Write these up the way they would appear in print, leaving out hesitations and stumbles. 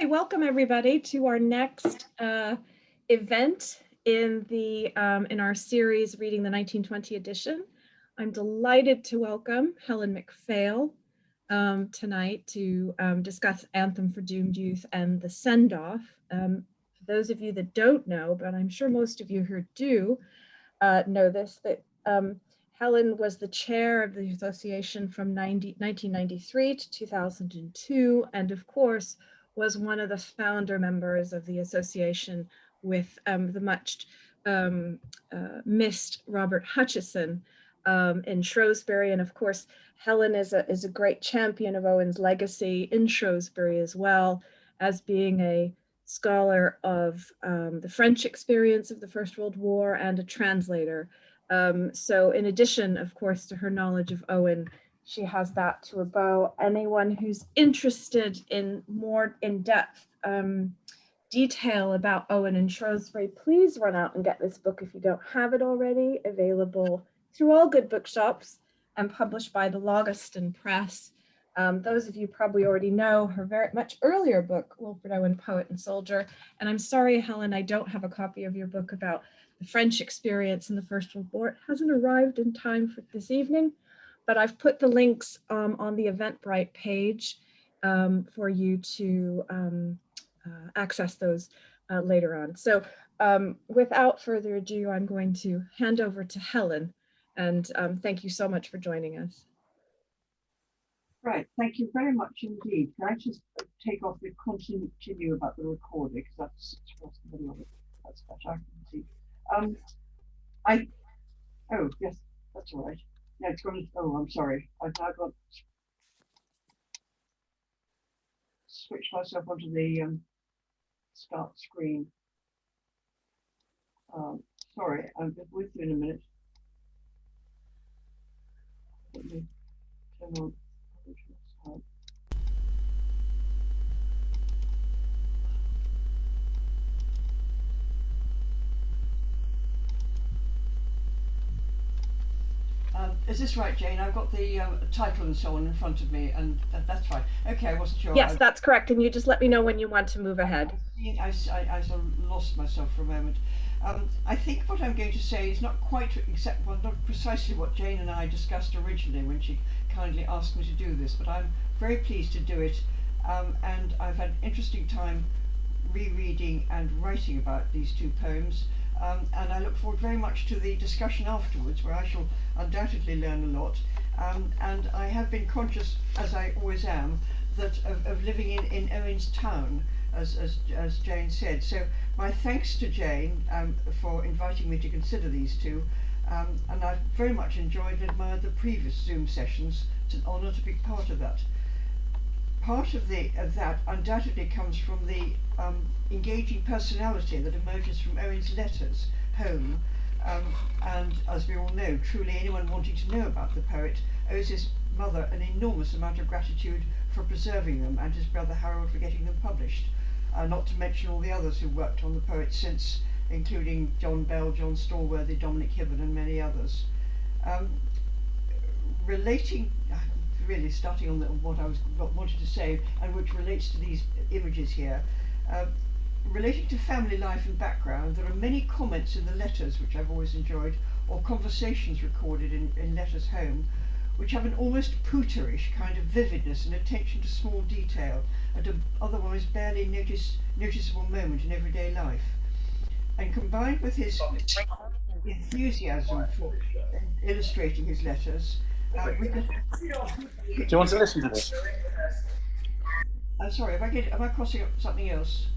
Welcome everybody to our next event in our series Reading the 1920 Edition. I'm delighted to welcome Helen McPhail tonight to discuss Anthem for Doomed Youth and the Send-Off. For those of you that don't know, but I'm sure most of you who do know this, that Helen was the chair of the association from 1993 to 2002, and of course was one of the founder members of the association with the much missed Robert Hutchison in Shrewsbury. And of course, Helen is a great champion of Owen's legacy in Shrewsbury, as well as being a scholar of the French experience of the First World War and a translator. So in addition, of course, to her knowledge of Owen, she has that to her bow. Anyone who's interested in more in-depth detail about Owen and Shrewsbury, please run out and get this book if you don't have it already. Available through all good bookshops and published by the Laugiston Press. Those of you probably already know her very much earlier book, Wilfred Owen, Poet and Soldier. And I'm sorry, Helen, I don't have a copy of your book about the French experience in the First World War. It hasn't arrived in time for this evening, but I've put the links on the Eventbrite page for you to access those later on. So without further ado, I'm going to hand over to Helen, and thank you so much for joining us. Right, thank you very much indeed. Can I just take off the continue about the recording, because that's what's the middle of it. That's better, I can see. Oh yes, that's all right. Yeah, it's going to, oh, I'm sorry. I've now got switch myself onto the start screen. Sorry, I'll be with you in a minute. Let me turn on. Is this right, Jane? I've got the title and so on in front of me, and that's fine. Okay, I wasn't sure. Yes, that's correct. And you just let me know when you want to move ahead. I sort of lost myself for a moment. I think what I'm going to say is not quite not precisely what Jane and I discussed originally when she kindly asked me to do this, but I'm very pleased to do it, and I've had an interesting time rereading and writing about these two poems. And I look forward very much to the discussion afterwards, where I shall undoubtedly learn a lot. And I have been conscious, as I always am, that of living in Owen's town, as Jane said. So my thanks to Jane for inviting me to consider these two. And I've very much enjoyed and admired the previous Zoom sessions. It's an honour to be part of that. Part of that undoubtedly comes from the engaging personality that emerges from Owen's letters home, and as we all know, truly anyone wanting to know about the poet owes his mother an enormous amount of gratitude for preserving them, and his brother Harold for getting them published, not to mention all the others who worked on the poet since, including John Bell, John Stallworthy, Dominic Hibbard and many others. Really starting on what I wanted to say, and which relates to these images here. Relating to family life and background, there are many comments in the letters, which I've always enjoyed, or conversations recorded in letters home, which have an almost Pooterish kind of vividness and attention to small detail at an otherwise barely noticeable moment in everyday life. And combined with his enthusiasm for illustrating his letters, do you want to listen to this? I'm sorry, am I crossing up something else?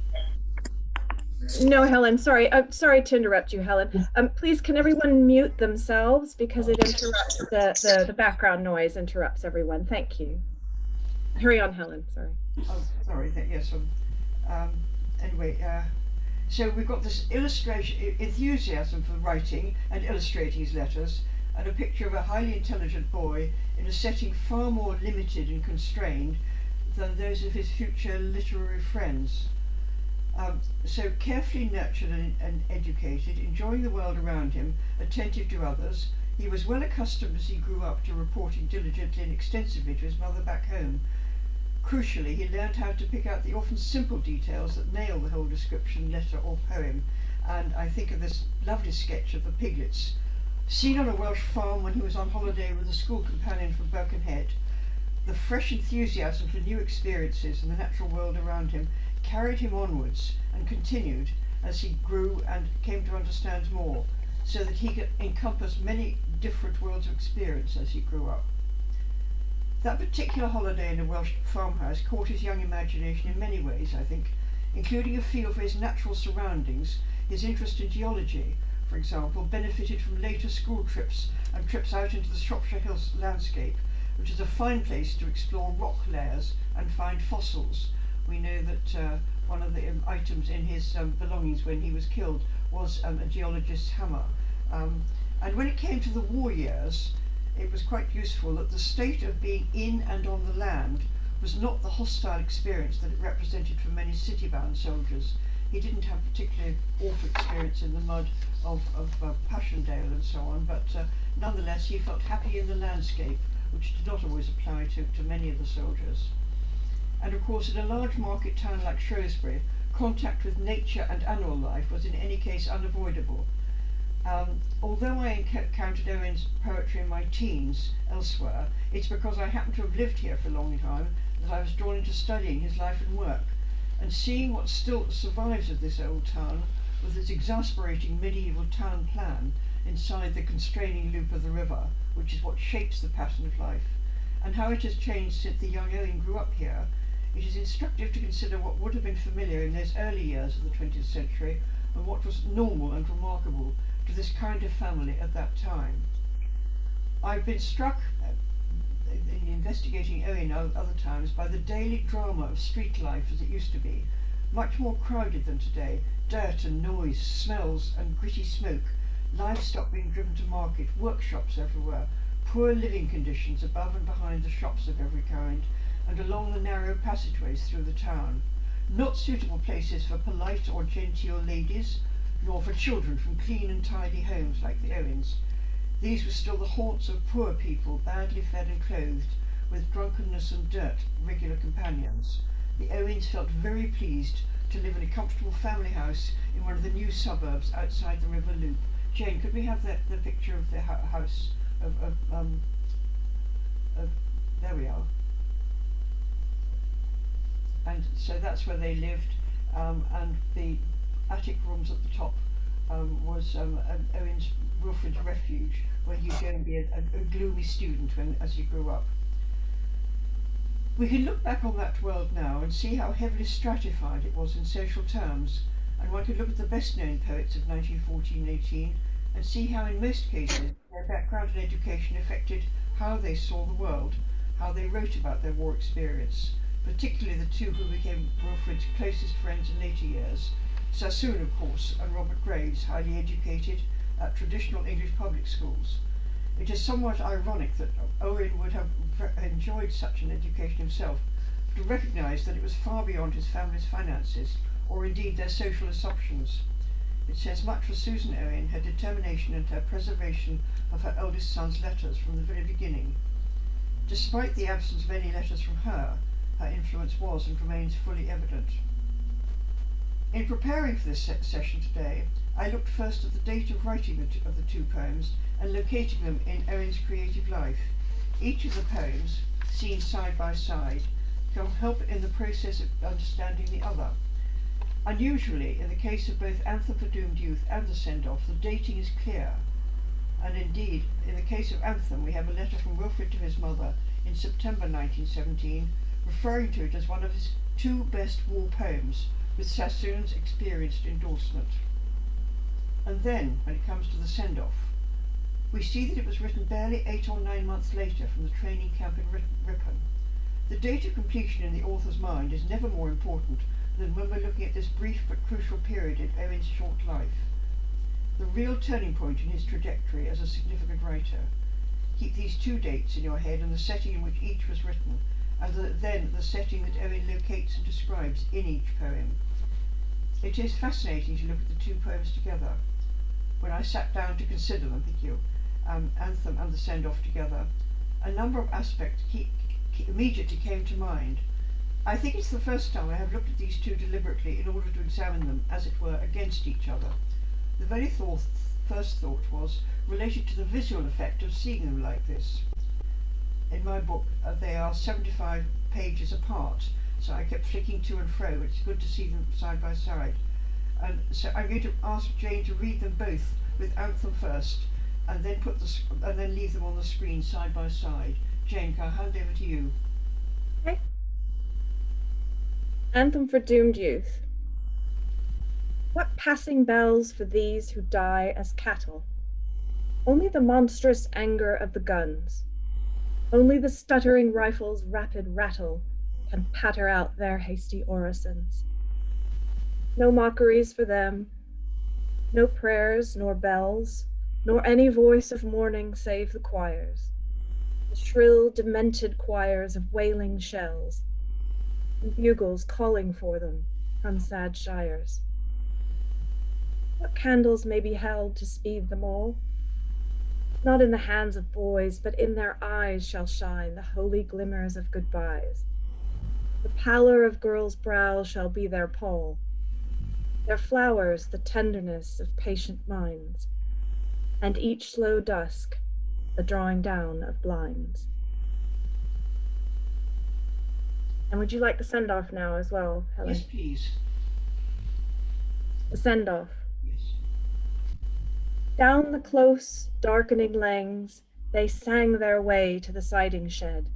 No, Helen, sorry. Sorry to interrupt you, Helen. Please, can everyone mute themselves, because it interrupts the background noise interrupts everyone. Thank you. Hurry on, Helen, sorry. Oh, sorry, yes. Anyway, so we've got this enthusiasm for writing and illustrating his letters, and a picture of a highly intelligent boy in a setting far more limited and constrained than those of his future literary friends. So carefully nurtured and educated, enjoying the world around him, attentive to others, he was well accustomed as he grew up to reporting diligently and extensively to his mother back home. Crucially, he learned how to pick out the often simple details that nail the whole description, letter or poem. And I think of this lovely sketch of the piglets, seen on a Welsh farm when he was on holiday with a school companion from Birkenhead. The fresh enthusiasm for new experiences and the natural world around him carried him onwards and continued as he grew and came to understand more, so that he could encompass many different worlds of experience as he grew up. That particular holiday in a Welsh farmhouse caught his young imagination in many ways, I think, including a feel for his natural surroundings. His interest in geology, for example, benefited from later school trips and trips out into the Shropshire Hills landscape, which is a fine place to explore rock layers and find fossils. We know that one of the items in his belongings when he was killed was a geologist's hammer. And when it came to the war years, it was quite useful that the state of being in and on the land was not the hostile experience that it represented for many city-bound soldiers. He didn't have particularly awful experience in the mud of Passchendaele and so on, but nonetheless he felt happy in the landscape, which did not always apply to many of the soldiers. And of course, in a large market town like Shrewsbury, contact with nature and animal life was in any case unavoidable. Although I encountered Owen's poetry in my teens elsewhere, it's because I happened to have lived here for a long time that I was drawn into studying his life and work, and seeing what still survives of this old town with its exasperating medieval town plan inside the constraining loop of the river, which is what shapes the pattern of life, and how it has changed since the young Owen grew up here. It is instructive to consider what would have been familiar in those early years of the 20th century and what was normal and remarkable to this kind of family at that time. I've been struck in investigating Owen other times by the daily drama of street life as it used to be, much more crowded than today. Dirt and noise, smells and gritty smoke, livestock being driven to market, workshops everywhere, poor living conditions above and behind the shops of every kind, and along the narrow passageways through the town. Not suitable places for polite or genteel ladies, nor for children from clean and tidy homes like the Owens. These were still the haunts of poor people, badly fed and clothed, with drunkenness and dirt regular companions. The Owens felt very pleased to live in a comfortable family house in one of the new suburbs outside the river loop. Jane, could we have the picture of the house of there we are. And so that's where they lived, and the attic rooms at the top was Owen's Wilfrid's refuge, where he'd go and be a gloomy student as he grew up. We can look back on that world now and see how heavily stratified it was in social terms, and one could look at the best-known poets of 1914-18 and see how in most cases their background and education affected how they saw the world, how they wrote about their war experience, particularly the two who became Wilfrid's closest friends in later years, Sassoon, of course, and Robert Graves, highly educated at traditional English public schools. It is somewhat ironic that Owen would have enjoyed such an education himself, to recognise that it was far beyond his family's finances, or indeed their social assumptions. It says much for Susan Owen, her determination and her preservation of her eldest son's letters from the very beginning. Despite the absence of any letters from her, her influence was and remains fully evident. In preparing for this session today, I looked first at the date of writing of the two poems and locating them in Owen's creative life. Each of the poems, seen side by side, can help in the process of understanding the other. Unusually, in the case of both Anthem for Doomed Youth and The Send-Off, the dating is clear. And indeed, in the case of Anthem, we have a letter from Wilfrid to his mother in September 1917, referring to it as one of his two best war poems, with Sassoon's experienced endorsement. And then, when it comes to The Send-Off, we see that it was written barely 8 or 9 months later from the training camp in Ripon. The date of completion in the author's mind is never more important than when we're looking at this brief but crucial period in Owen's short life. The real turning point in his trajectory as a significant writer. Keep these two dates in your head and the setting in which each was written, and then the setting that Owen locates and describes in each poem. It is fascinating to look at the two poems together. When I sat down to consider them, Anthem and The Send-Off together, a number of aspects immediately came to mind. I think it's the first time I have looked at these two deliberately in order to examine them, as it were, against each other. The very first thought was related to the visual effect of seeing them like this. In my book, they are 75 pages apart, so I kept flicking to and fro. It's good to see them side by side. And so I'm going to ask Jane to read them both with Anthem first, and then leave them on the screen side by side. Jane, can I hand over to you? Okay. Anthem for Doomed Youth. What passing bells for these who die as cattle? Only the monstrous anger of the guns. Only the stuttering rifle's rapid rattle can patter out their hasty orisons. No mockeries for them, no prayers nor bells, nor any voice of mourning save the choirs, the shrill, demented choirs of wailing shells, and bugles calling for them from sad shires. What candles may be held to speed them all? Not in the hands of boys, but in their eyes shall shine the holy glimmers of goodbyes. The pallor of girls' brows shall be their pall, their flowers the tenderness of patient minds, and each slow dusk the drawing down of blinds. And would you like the send-off now as well, Helen? Yes, please. The send-off. Yes. Down the close, darkening lanes, they sang their way to the siding shed,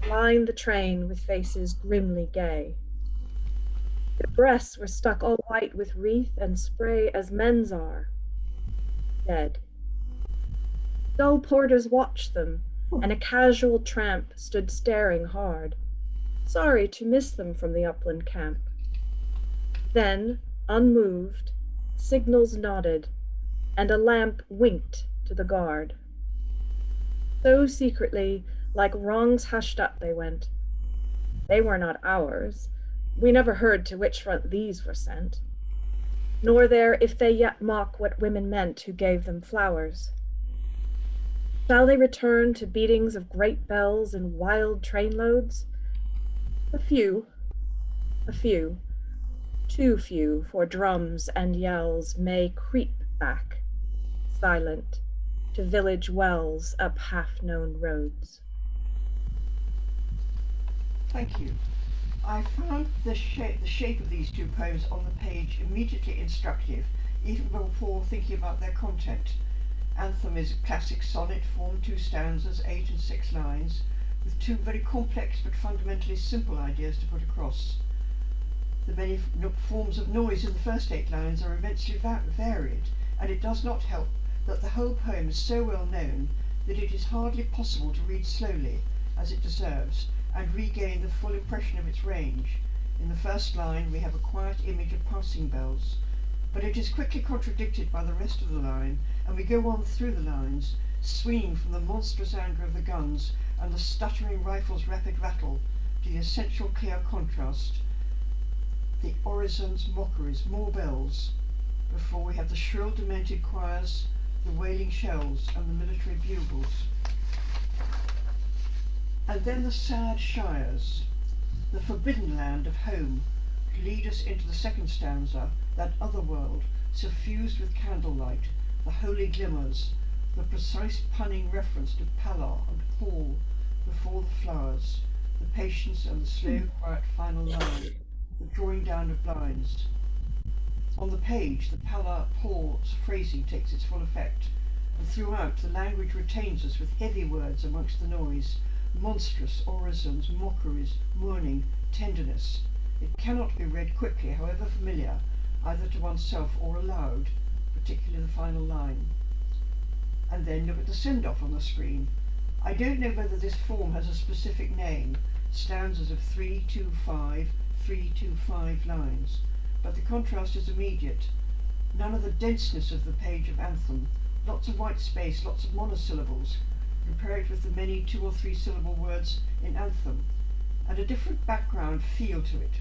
lined the train with faces grimly gay. Their breasts were stuck all white with wreath and spray as men's are, dead. Dull porters watched them, and a casual tramp stood staring hard, sorry to miss them from the upland camp. Then, unmoved, signals nodded, and a lamp winked to the guard. So secretly, like wrongs hushed up they went. They were not ours. We never heard to which front these were sent, nor there if they yet mock what women meant who gave them flowers. Shall they return to beatings of great bells and wild trainloads? A few, too few for drums and yells may creep back, silent, to village wells up half-known roads. Thank you. I found the shape of these two poems on the page immediately instructive, even before thinking about their content. Anthem is a classic sonnet formed 2 stanzas, 8 and 6 lines, with 2 very complex but fundamentally simple ideas to put across. The many forms of noise in the first 8 lines are immensely varied, and it does not help that the whole poem is so well known that it is hardly possible to read slowly, as it deserves, and regain the full impression of its range. In the first line we have a quiet image of passing bells, but it is quickly contradicted by the rest of the line, and we go on through the lines, swinging from the monstrous anger of the guns and the stuttering rifle's rapid rattle to the essential clear contrast, the orisons, mockeries, more bells, before we have the shrill demented choirs, the wailing shells and the military bugles. And then the sad shires, the forbidden land of home, to lead us into the second stanza, that other world, suffused with candlelight, the holy glimmers, the precise punning reference to pallor and pall before the flowers, the patience and the slow, quiet final line, the drawing down of blinds. On the page, the pallor, pall phrasing takes its full effect, and throughout the language retains us with heavy words amongst the noise, monstrous orisons, mockeries, mourning, tenderness. It cannot be read quickly, however familiar, either to oneself or aloud, particularly the final line. And then look at the send-off on the screen. I don't know whether this form has a specific name, stanzas of 3, 2, 5, 3, 2, 5 lines, but the contrast is immediate. None of the denseness of the page of Anthem, lots of white space, lots of monosyllables. Compare it with the many 2 or 3 syllable words in Anthem, and a different background feel to it.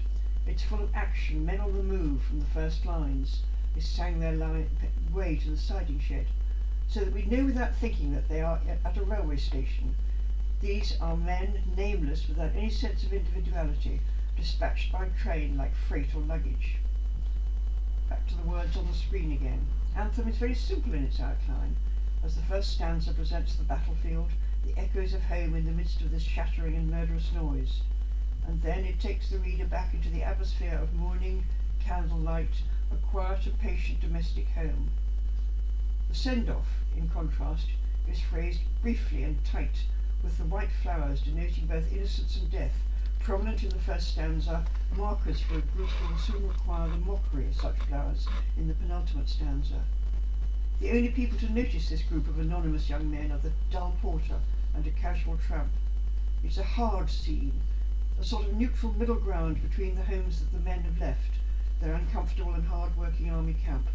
It's full of action, men on the move from the first lines. They sang their way to the siding shed, so that we know without thinking that they are at a railway station. These are men, nameless, without any sense of individuality, dispatched by train like freight or luggage. Back to the words on the screen again. Anthem is very simple in its outline. As the first stanza presents the battlefield, the echoes of home in the midst of this shattering and murderous noise. And then it takes the reader back into the atmosphere of morning, candlelight, a quiet and patient domestic home. The send-off, in contrast, is phrased briefly and tight, with the white flowers denoting both innocence and death, prominent in the first stanza, markers for a group who will soon require the mockery of such flowers in the penultimate stanza. The only people to notice this group of anonymous young men are the dull porter and a casual tramp. It's a hard scene, a sort of neutral middle ground between the homes that the men have left, their uncomfortable and hard-working army camp,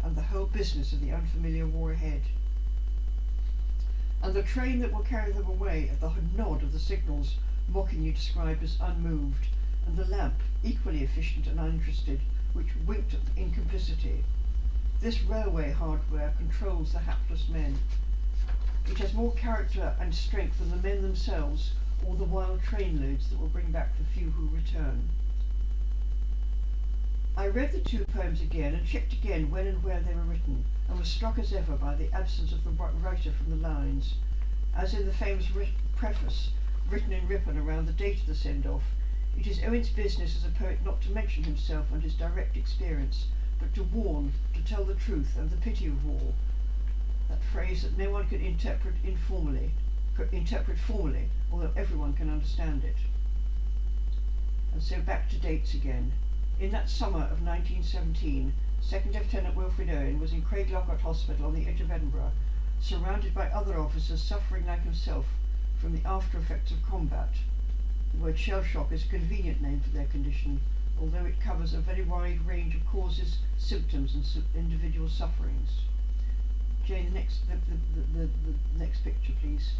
and the whole business of the unfamiliar war ahead. And the train that will carry them away at the nod of the signals mockingly described as unmoved, and the lamp, equally efficient and uninterested, which winked in complicity. This railway hardware controls the hapless men. It has more character and strength than the men themselves, or the wild train loads that will bring back the few who return. I read the two poems again and checked again when and where they were written, and was struck as ever by the absence of the writer from the lines. As in the famous preface, written in Ripon around the date of the send-off, it is Owen's business as a poet not to mention himself and his direct experience, but to warn, to tell the truth and the pity of war. That phrase that no one can interpret formally, although everyone can understand it. And so back to dates again. In that summer of 1917, Second Lieutenant Wilfred Owen was in Craiglockhart Hospital on the edge of Edinburgh, surrounded by other officers suffering like himself from the after effects of combat. The word shell shock is a convenient name for their condition, although it covers a very wide range of causes, symptoms and individual sufferings. Jane, the next picture, please.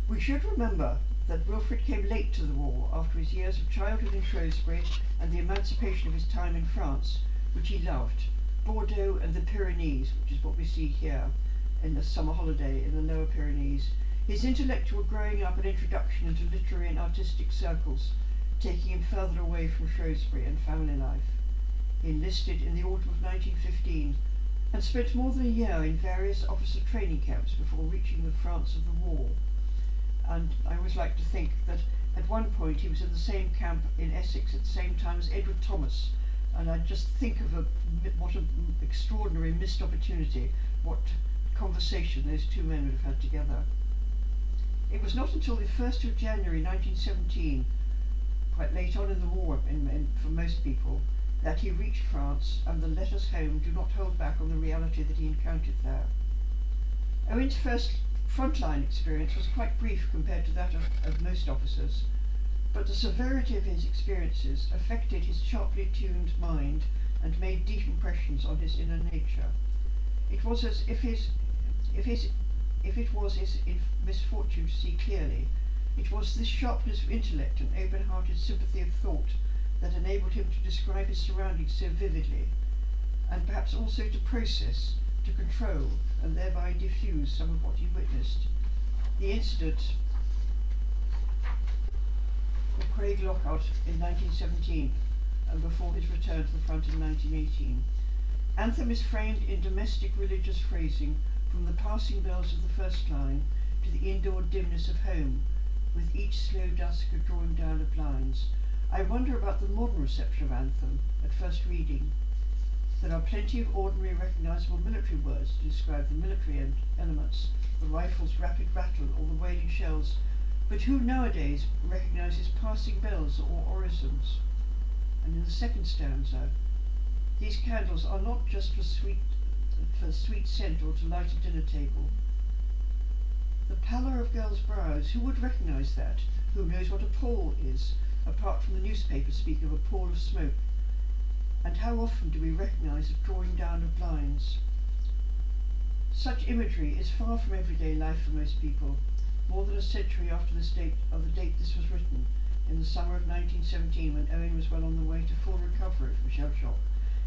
We should remember that Wilfred came late to the war after his years of childhood in Shrewsbury and the emancipation of his time in France, which he loved, Bordeaux and the Pyrenees, which is what we see here in the summer holiday in the Lower Pyrenees, his intellectual growing up and introduction into literary and artistic circles, taking him further away from Shrewsbury and family life. He enlisted in the autumn of 1915 and spent more than a year in various officer training camps before reaching the France of the war. And I always like to think that at one point he was in the same camp in Essex at the same time as Edward Thomas, and I just think of what an extraordinary missed opportunity, what conversation those two men would have had together. It was not until the 1st of January 1917, quite late on in the war for most people, that he reached France, and the letters home do not hold back on the reality that he encountered there. Owen's first frontline experience was quite brief compared to that of most officers, but the severity of his experiences affected his sharply tuned mind and made deep impressions on his inner nature. It was as if it was his misfortune to see clearly, it was this sharpness of intellect and open-hearted sympathy of thought that enabled him to describe his surroundings so vividly, and perhaps also to process, to control, and thereby diffuse some of what he witnessed. The incident of Craiglockhart in 1917 and before his return to the front in 1918. Anthem is framed in domestic religious phrasing from the passing bells of the first line to the indoor dimness of home, with each slow dusk a drawing down of blinds. I wonder about the modern reception of Anthem at first reading. There are plenty of ordinary recognisable military words to describe the military elements, the rifle's rapid rattle or the wailing shells, but who nowadays recognises passing bells or orisons? And in the second stanza, these candles are not just for sweet scent or to light a dinner table. The pallor of girls' brows, who would recognise that? Who knows what a pall is, apart from the newspapers speak of a pall of smoke? And how often do we recognise a drawing down of blinds? Such imagery is far from everyday life for most people. More than a century after the date this was written, in the summer of 1917, when Owen was well on the way to full recovery from shell shock,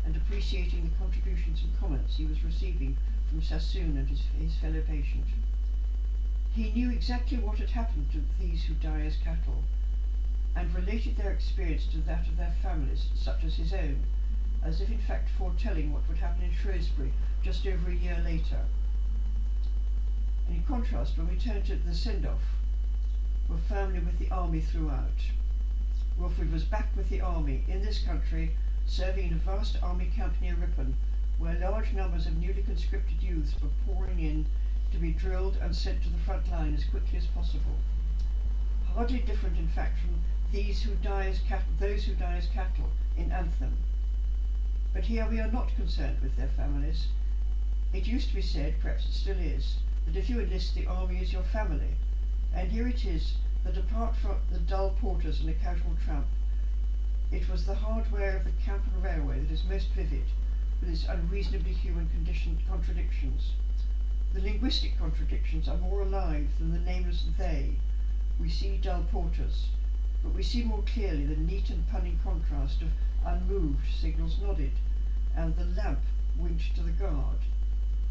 and appreciating the contributions and comments he was receiving from Sassoon and his fellow patient. He knew exactly what had happened to these who die as cattle, and related their experience to that of their families, such as his own, as if in fact foretelling what would happen in Shrewsbury just over a year later. And in contrast, when we turn to the send-off, were family with the army throughout. Wilfrid was back with the army in this country, serving in a vast army camp near Ripon, where large numbers of newly conscripted youths were pouring in to be drilled and sent to the front line as quickly as possible. Hardly different, in fact, from those who die as cattle in Anthem. But here we are not concerned with their families. It used to be said, perhaps it still is, that if you enlist, the army is your family. And here it is that apart from the dull porters and a casual tramp, it was the hardware of the camp and railway that is most vivid, with its unreasonably human contradictions. The linguistic contradictions are more alive than the nameless they. We see dull porters, but we see more clearly the neat and punning contrast of unmoved signals nodded, and the lamp winked to the guard.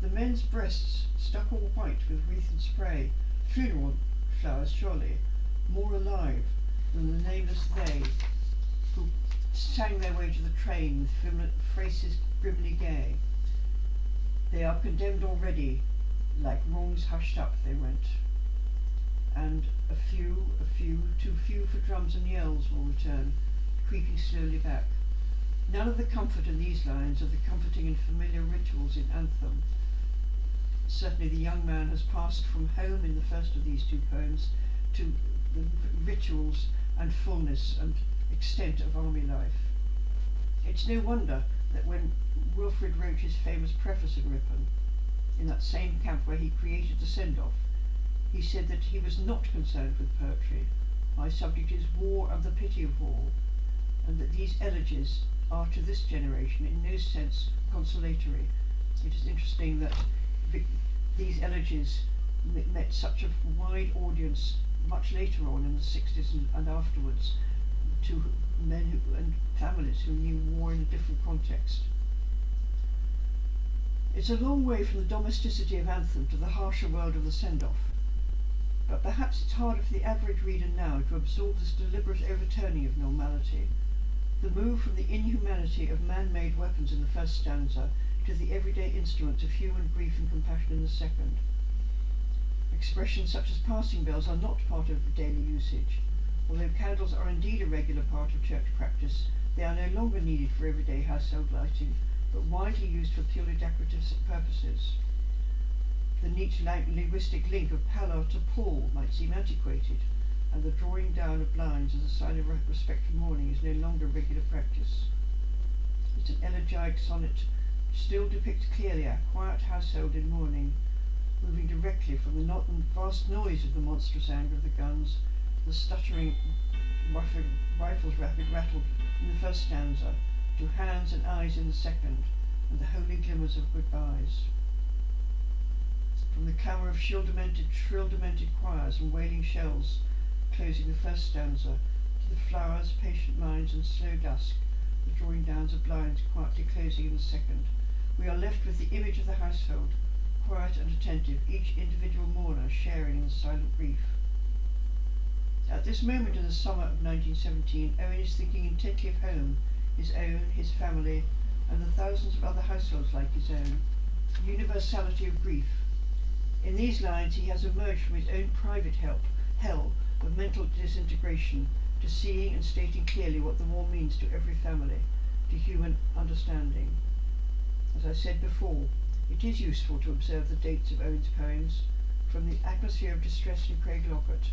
The men's breasts stuck all white with wreath and spray, funeral flowers surely, more alive than the nameless they, who sang their way to the train with phrases grimly gay. They are condemned already, like wrongs hushed up they went. And too few for drums and yells will return, creeping slowly back. None of the comfort in these lines of the comforting and familiar rituals in Anthem. Certainly the young man has passed from home in the first of these two poems to the rituals and fullness and extent of army life. It's no wonder that when Wilfrid wrote his famous preface in Ripon, in that same camp where he created the send-off, he said that he was not concerned with poetry. My subject is war and the pity of war, and that these elegies are to this generation in no sense consolatory. It is interesting that these elegies met such a wide audience much later on in the 60s and afterwards, to men and families who knew war in a different context. It's a long way from the domesticity of Anthem to the harsher world of the send-off, but perhaps it's harder for the average reader now to absorb this deliberate overturning of normality, the move from the inhumanity of man-made weapons in the first stanza to the everyday instruments of human grief and compassion in the second. Expressions such as passing bells are not part of daily usage. Although candles are indeed a regular part of church practice, they are no longer needed for everyday household lighting, but widely used for purely decorative purposes. The neat linguistic link of pallor to pall might seem antiquated, and the drawing down of blinds as a sign of respect for mourning is no longer regular practice. It's an elegiac sonnet still depicts clearly a quiet household in mourning, moving directly from the vast noise of the monstrous anger of the guns, the stuttering rifles' rapid rattle in the first stanza, to hands and eyes in the second, and the holy glimmers of goodbyes. From the clamour of shrill demented choirs and wailing shells closing the first stanza, to the flowers, patient minds, and slow dusk, the drawing downs of blinds quietly closing in the second, we are left with the image of the household, quiet and attentive, each individual mourner sharing in the silent grief. At this moment in the summer of 1917, Owen is thinking intently of home, his own, his family, and the thousands of other households like his own. Universality of grief. In these lines he has emerged from his own private hell of mental disintegration, to seeing and stating clearly what the war means to every family, to human understanding. As I said before, it is useful to observe the dates of Owen's poems, from the atmosphere of distress in Craig Lockett,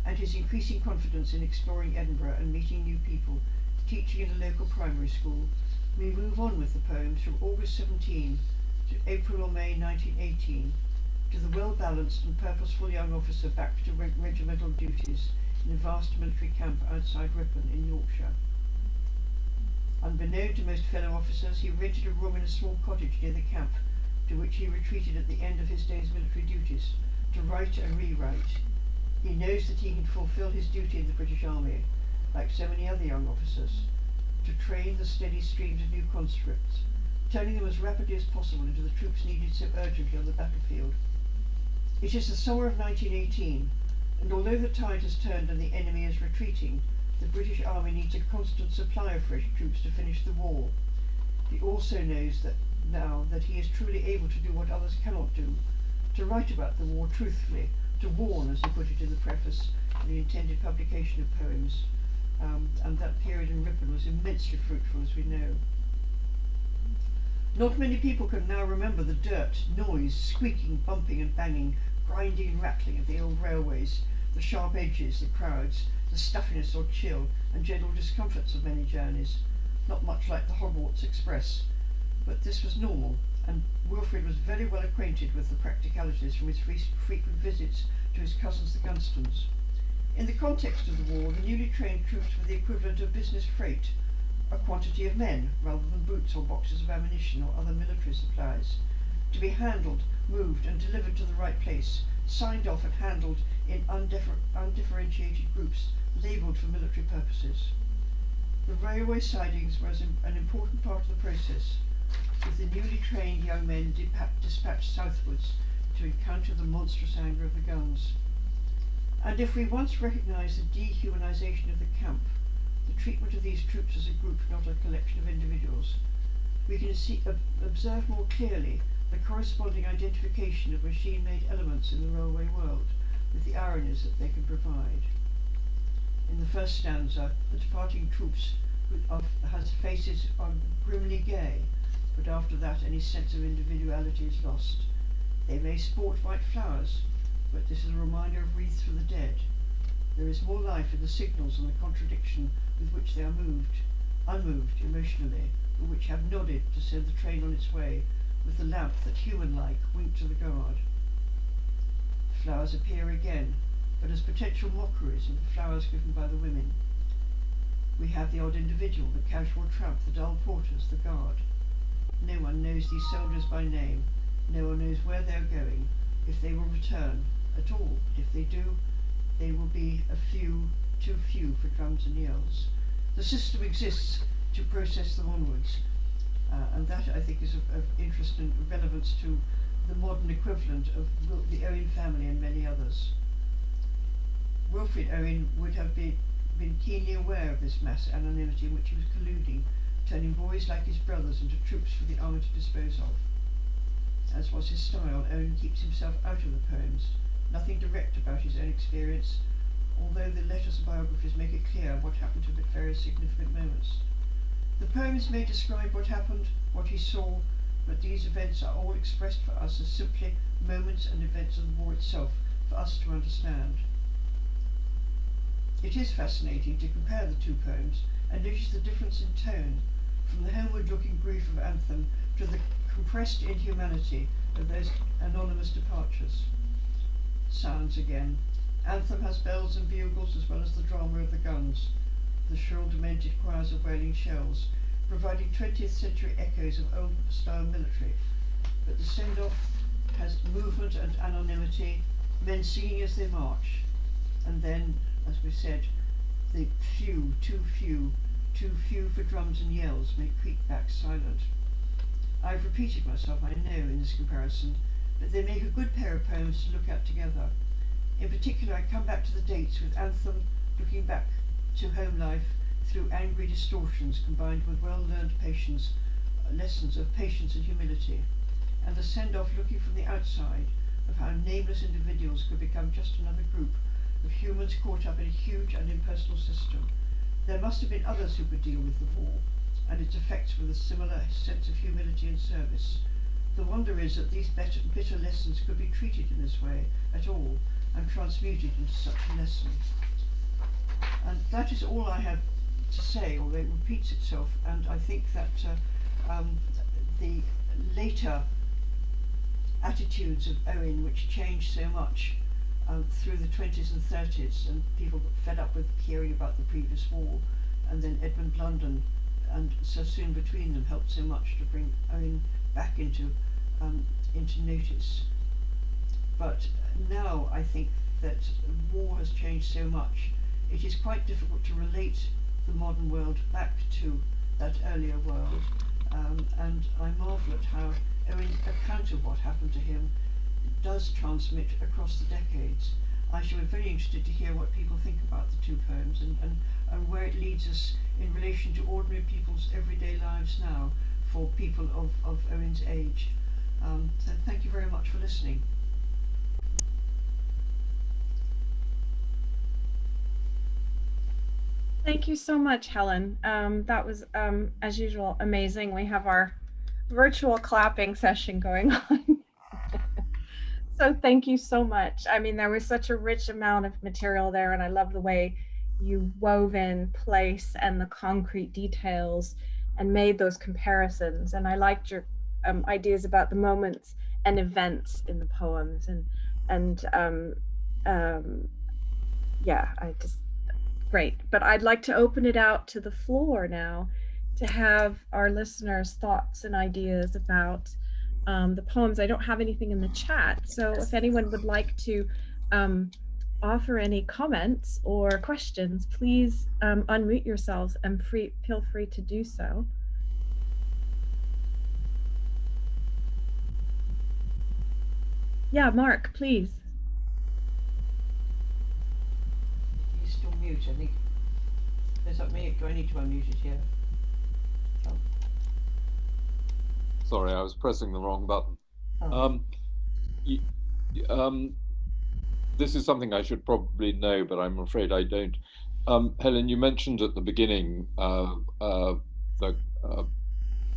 and his increasing confidence in exploring Edinburgh and meeting new people, teaching in a local primary school. We move on with the poems from August 17 to April or May 1918, to the well-balanced and purposeful young officer back to regimental duties in a vast military camp outside Ripon in Yorkshire. Unbeknown to most fellow officers, he rented a room in a small cottage near the camp, to which he retreated at the end of his day's military duties, to write and rewrite. He knows that he can fulfil his duty in the British Army, like so many other young officers, to train the steady streams of new conscripts, turning them as rapidly as possible into the troops needed so urgently on the battlefield. It is the summer of 1918, and although the tide has turned and the enemy is retreating, The British Army needs a constant supply of fresh troops to finish the war. He also knows that now that he is truly able to do what others cannot do, to write about the war truthfully, to warn, as he put it in the preface, in the intended publication of poems. And that period in Ripon was immensely fruitful, as we know. Not many people can now remember the dirt, noise, squeaking, bumping and banging, grinding and rattling of the old railways, the sharp edges, the crowds, the stuffiness or chill and general discomforts of many journeys, not much like the Hogwarts Express. But this was normal, and Wilfrid was very well acquainted with the practicalities from his frequent visits to his cousins the Gunstons. In the context of the war, the newly trained troops were the equivalent of business freight, a quantity of men rather than boots or boxes of ammunition or other military supplies, to be handled, moved and delivered to the right place, signed off and handled in undifferentiated groups, labelled for military purposes. The railway sidings were an important part of the process, with the newly trained young men dispatched southwards to encounter the monstrous anger of the guns. And if we once recognise the dehumanisation of the camp, the treatment of these troops as a group, not a collection of individuals, we can observe more clearly the corresponding identification of machine-made elements in the railway world with the ironies that they can provide. In the first stanza, the departing troops has faces are grimly gay, but after that any sense of individuality is lost. They may sport white flowers, but this is a reminder of wreaths for the dead. There is more life in the signals and the contradiction with which they are unmoved emotionally, but which have nodded to send the train on its way, with the lamp that, human-like, winked to the guard. The flowers appear again, but as potential mockeries of the flowers given by the women. We have the odd individual, the casual tramp, the dull porters, the guard. No one knows these soldiers by name. No one knows where they are going, if they will return at all. But if they do, they will be too few for drums and yells. The system exists to process them onwards, and that I think is of interest and relevance to the modern equivalent of the Owen family and many others. Wilfrid Owen would have been keenly aware of this mass anonymity in which he was colluding, turning boys like his brothers into troops for the army to dispose of. As was his style, Owen keeps himself out of the poems, nothing direct about his own experience, although the letters and biographies make it clear what happened to him at various significant moments. The poems may describe what happened, what he saw, but these events are all expressed for us as simply moments and events of the war itself, for us to understand. It is fascinating to compare the two poems and notice the difference in tone, from the homeward-looking grief of Anthem to the compressed inhumanity of those anonymous departures. Sounds again. Anthem has bells and bugles as well as the drama of the guns, the shrill demented choirs of wailing shells, providing 20th century echoes of old-style military. But the send-off has movement and anonymity, men singing as they march, and then, as we said, the too few for drums and yells may creep back silent. I've repeated myself, I know, in this comparison, but they make a good pair of poems to look at together. In particular, I come back to the dates, with Anthem looking back to home life through angry distortions combined with well-learned lessons of patience and humility, and the send-off looking from the outside of how nameless individuals could become just another group of humans caught up in a huge and impersonal system. There must have been others who could deal with the war, and its effects with a similar sense of humility and service. The wonder is that these bitter lessons could be treated in this way at all, and transmuted into such a lesson. And that is all I have to say, although it repeats itself, and I think that the later attitudes of Owen, which changed so much through the 20s and 30s, and people got fed up with hearing about the previous war, and then Edmund London and Sassoon between them helped so much to bring Owen back into notice. But now I think that war has changed so much, it is quite difficult to relate the modern world back to that earlier world, and I marvel at how Owen's account of what happened to him does transmit across the decades. I shall be very interested to hear what people think about the two poems, and and where it leads us in relation to ordinary people's everyday lives now for people of Owen's age. So thank you very much for listening. Thank you so much, Helen. That was, as usual, amazing. We have our virtual clapping session going on. So thank you so much. I mean, there was such a rich amount of material there, and I love the way you wove in place and the concrete details and made those comparisons. And I liked your ideas about the moments and events in the poems, and yeah, I just great. But I'd like to open it out to the floor now to have our listeners' thoughts and ideas about the poems. I don't have anything in the chat, so if anyone would like to offer any comments or questions, please unmute yourselves and feel free to do so. Yeah, Mark, please. He's still mute, I think. Is that me? Do I need to unmute it here? Oh. Sorry, I was pressing the wrong button. Oh. This is something I should probably know, but I'm afraid I don't. Helen, you mentioned at the beginning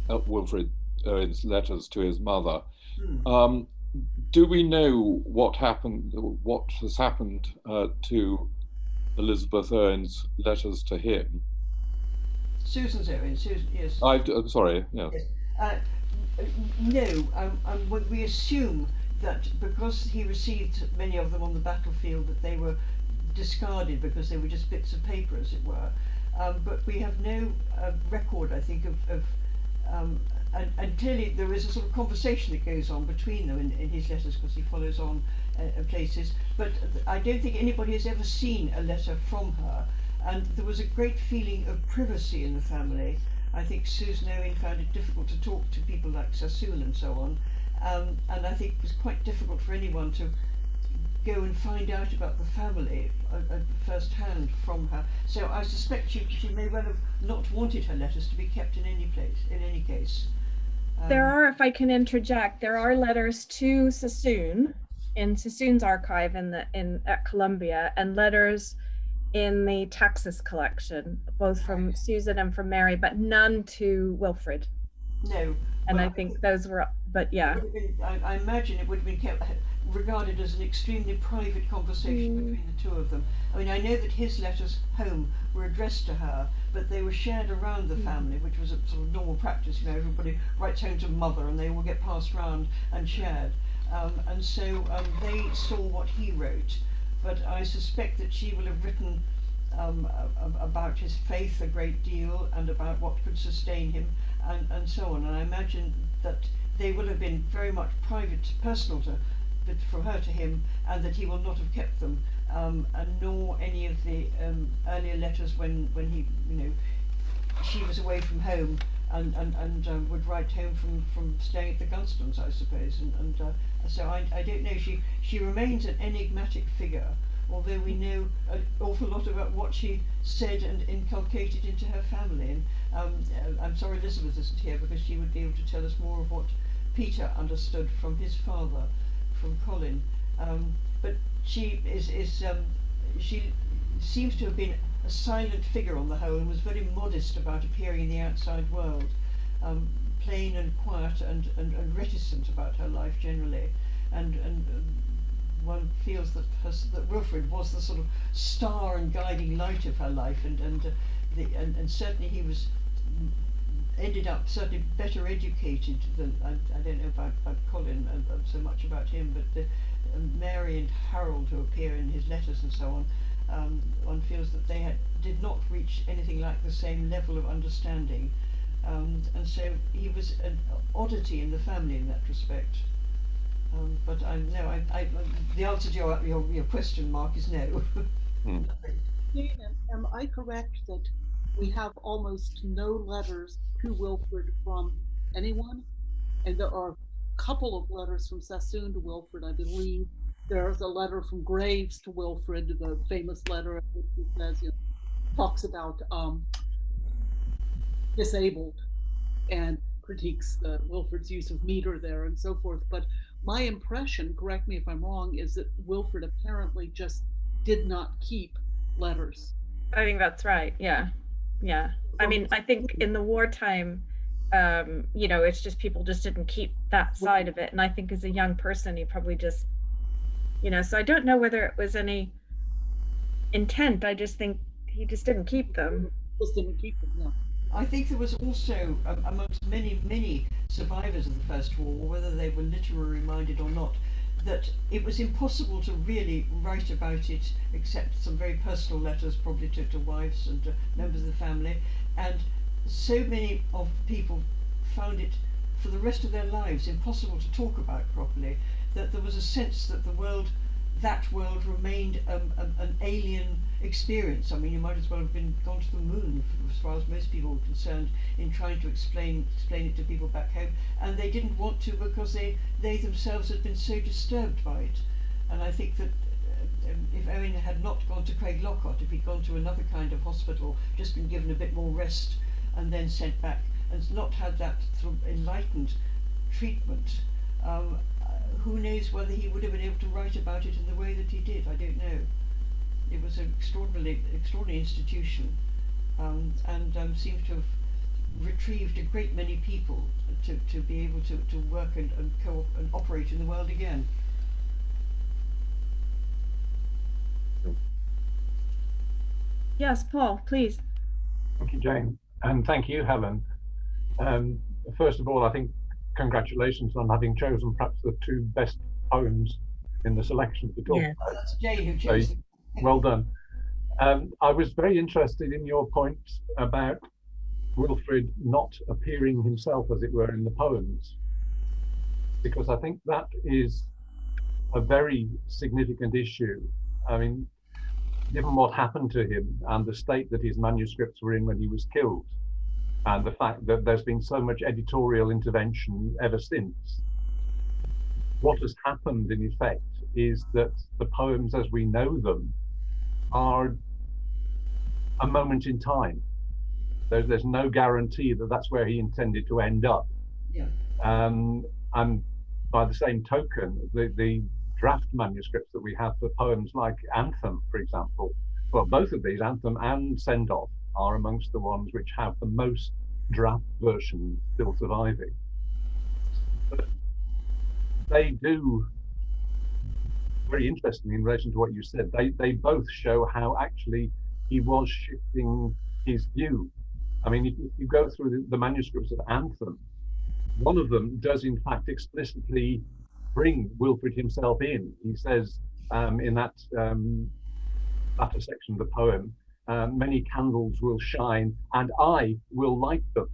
Wilfrid Owen's letters to his mother. Do we know what happened? What has happened to Elizabeth Owen's letters to him? Susan's Owen. Susan, yes. I'm sorry. Yeah. Yes. No. We assume that because he received many of them on the battlefield, that they were discarded because they were just bits of paper, as it were. But we have no record, I think, of and clearly there is a sort of conversation that goes on between them in his letters, because he follows on places. But I don't think anybody has ever seen a letter from her. And there was a great feeling of privacy in the family. I think Susan Owen found it difficult to talk to people like Sassoon and so on. And I think it was quite difficult for anyone to go and find out about the family first hand from her. So I suspect she may well have not wanted her letters to be kept in any case. There are, if I can interject, there are letters to Sassoon in Sassoon's archive at Columbia, and letters in the Texas collection, both from Susan and from Mary, but none to Wilfrid. No. And well, I think those were, but yeah. I imagine it would have been kept, regarded as an extremely private conversation between the two of them. I mean, I know that his letters home were addressed to her, but they were shared around the family, which was a sort of normal practice. You know, everybody writes home to mother and they all get passed round and shared. And so they saw what he wrote, but I suspect that she will have written about his faith a great deal and about what could sustain him and so on. And I imagine that they will have been very much private, personal from her to him, and that he will not have kept them, and nor any of the earlier letters when he, you know, she was away from home and would write home from staying at the Gunstons, I suppose. So I don't know. She remains an enigmatic figure, although we know an awful lot about what she said and inculcated into her family. And I'm sorry Elizabeth isn't here, because she would be able to tell us more of what Peter understood from his father, from Colin. But she she seems to have been a silent figure on the whole, and was very modest about appearing in the outside world, plain and quiet and reticent about her life generally, and one feels that that Wilfrid was the sort of star and guiding light of her life, and certainly he was ended up certainly better educated than I don't know about Colin so much about him, but Mary and Harold, who appear in his letters and so on, one feels that they did not reach anything like the same level of understanding, and so he was an oddity in the family in that respect. But the answer to your question, Mark, is no. Am I correct that we have almost no letters to Wilfrid from anyone? And there are a couple of letters from Sassoon to Wilfrid, I believe. There's a letter from Graves to Wilfrid, the famous letter in which he says, you know, talks about disabled and critiques Wilfrid's use of meter there and so forth. But my impression, correct me if I'm wrong, is that Wilfrid apparently just did not keep letters. I think that's right. Yeah. Yeah. I mean, I think in the wartime, you know, it's just people just didn't keep that side of it. And I think as a young person, he probably just, you know, so I don't know whether it was any intent. I just think he just didn't keep them. Just didn't keep them, yeah. I think there was also, amongst many survivors of the First War, whether they were literary minded or not, that it was impossible to really write about it except some very personal letters, probably to wives and to members of the family. And so many of people found it, for the rest of their lives, impossible to talk about properly, that there was a sense that that world remained an alien experience. I mean, you might as well have gone to the moon, as far as most people were concerned, in trying to explain it to people back home, and they didn't want to because they themselves had been so disturbed by it. And I think that if Owen had not gone to Craig Lockhart, if he'd gone to another kind of hospital, just been given a bit more rest, and then sent back, and not had that sort of enlightened treatment, who knows whether he would have been able to write about it in the way that he did. I don't know. It was an extraordinary institution, and seems to have retrieved a great many people to be able to work and operate in the world again. Yes, Paul, please. Thank you, Jane, and thank you, Helen. First of all, I think congratulations on having chosen perhaps the two best poems in the selection to talk about. That's Jane who chose them. Well done. I was very interested in your point about Wilfrid not appearing himself, as it were, in the poems, because I think that is a very significant issue. I mean, given what happened to him and the state that his manuscripts were in when he was killed, and the fact that there's been so much editorial intervention ever since, what has happened in effect is that the poems as we know them are a moment in time. There's no guarantee that that's where he intended to end up. Yeah. And by the same token, the draft manuscripts that we have for poems like Anthem, for example, well, both of these, Anthem and Send Off, are amongst the ones which have the most draft versions still surviving. But they do, very interestingly in relation to what you said, they both show how actually he was shifting his view. I mean, if you go through the manuscripts of Anthem, one of them does in fact explicitly bring Wilfrid himself in. He says in that latter section of the poem, many candles will shine and I will light them.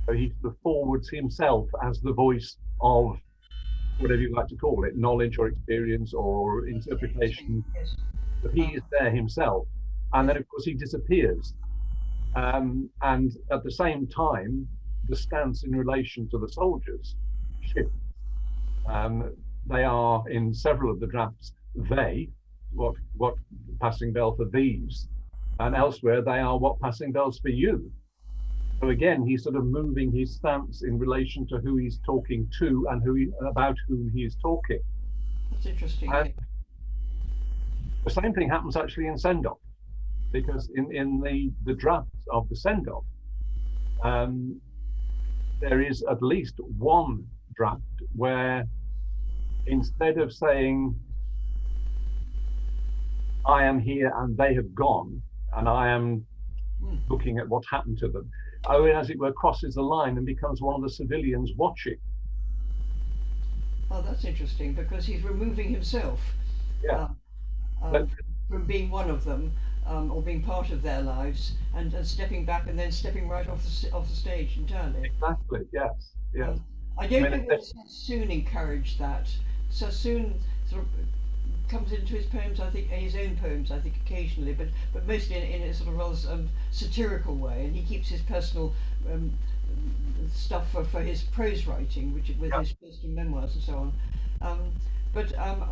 So he sort of forwards himself as the voice of whatever you like to call it, knowledge or experience or interpretation. Yes. But he is there himself. And then of course he disappears. And at the same time, the stance in relation to the soldiers shifts. They are in several of the drafts, they, what passing bell for these, and elsewhere they are what passing bells for you. So again, he's sort of moving his stance in relation to who he's talking to and about whom he is talking. That's interesting. And the same thing happens actually in Send Off, because in the drafts of the Send Off, there is at least one draft where instead of saying, I am here and they have gone, and I am looking at what happened to them, Owen, as it were, crosses the line and becomes one of the civilians watching. Oh, that's interesting, because he's removing himself from being one of them, or being part of their lives, and stepping back and then stepping right off the stage entirely. Exactly, yes. Yes. I don't know whether Sassoon encouraged that. Sassoon sort of comes into his poems, I think, his own poems, I think, occasionally, but mostly in a sort of rather satirical way, and he keeps his personal stuff for his prose writing, with his personal memoirs and so on.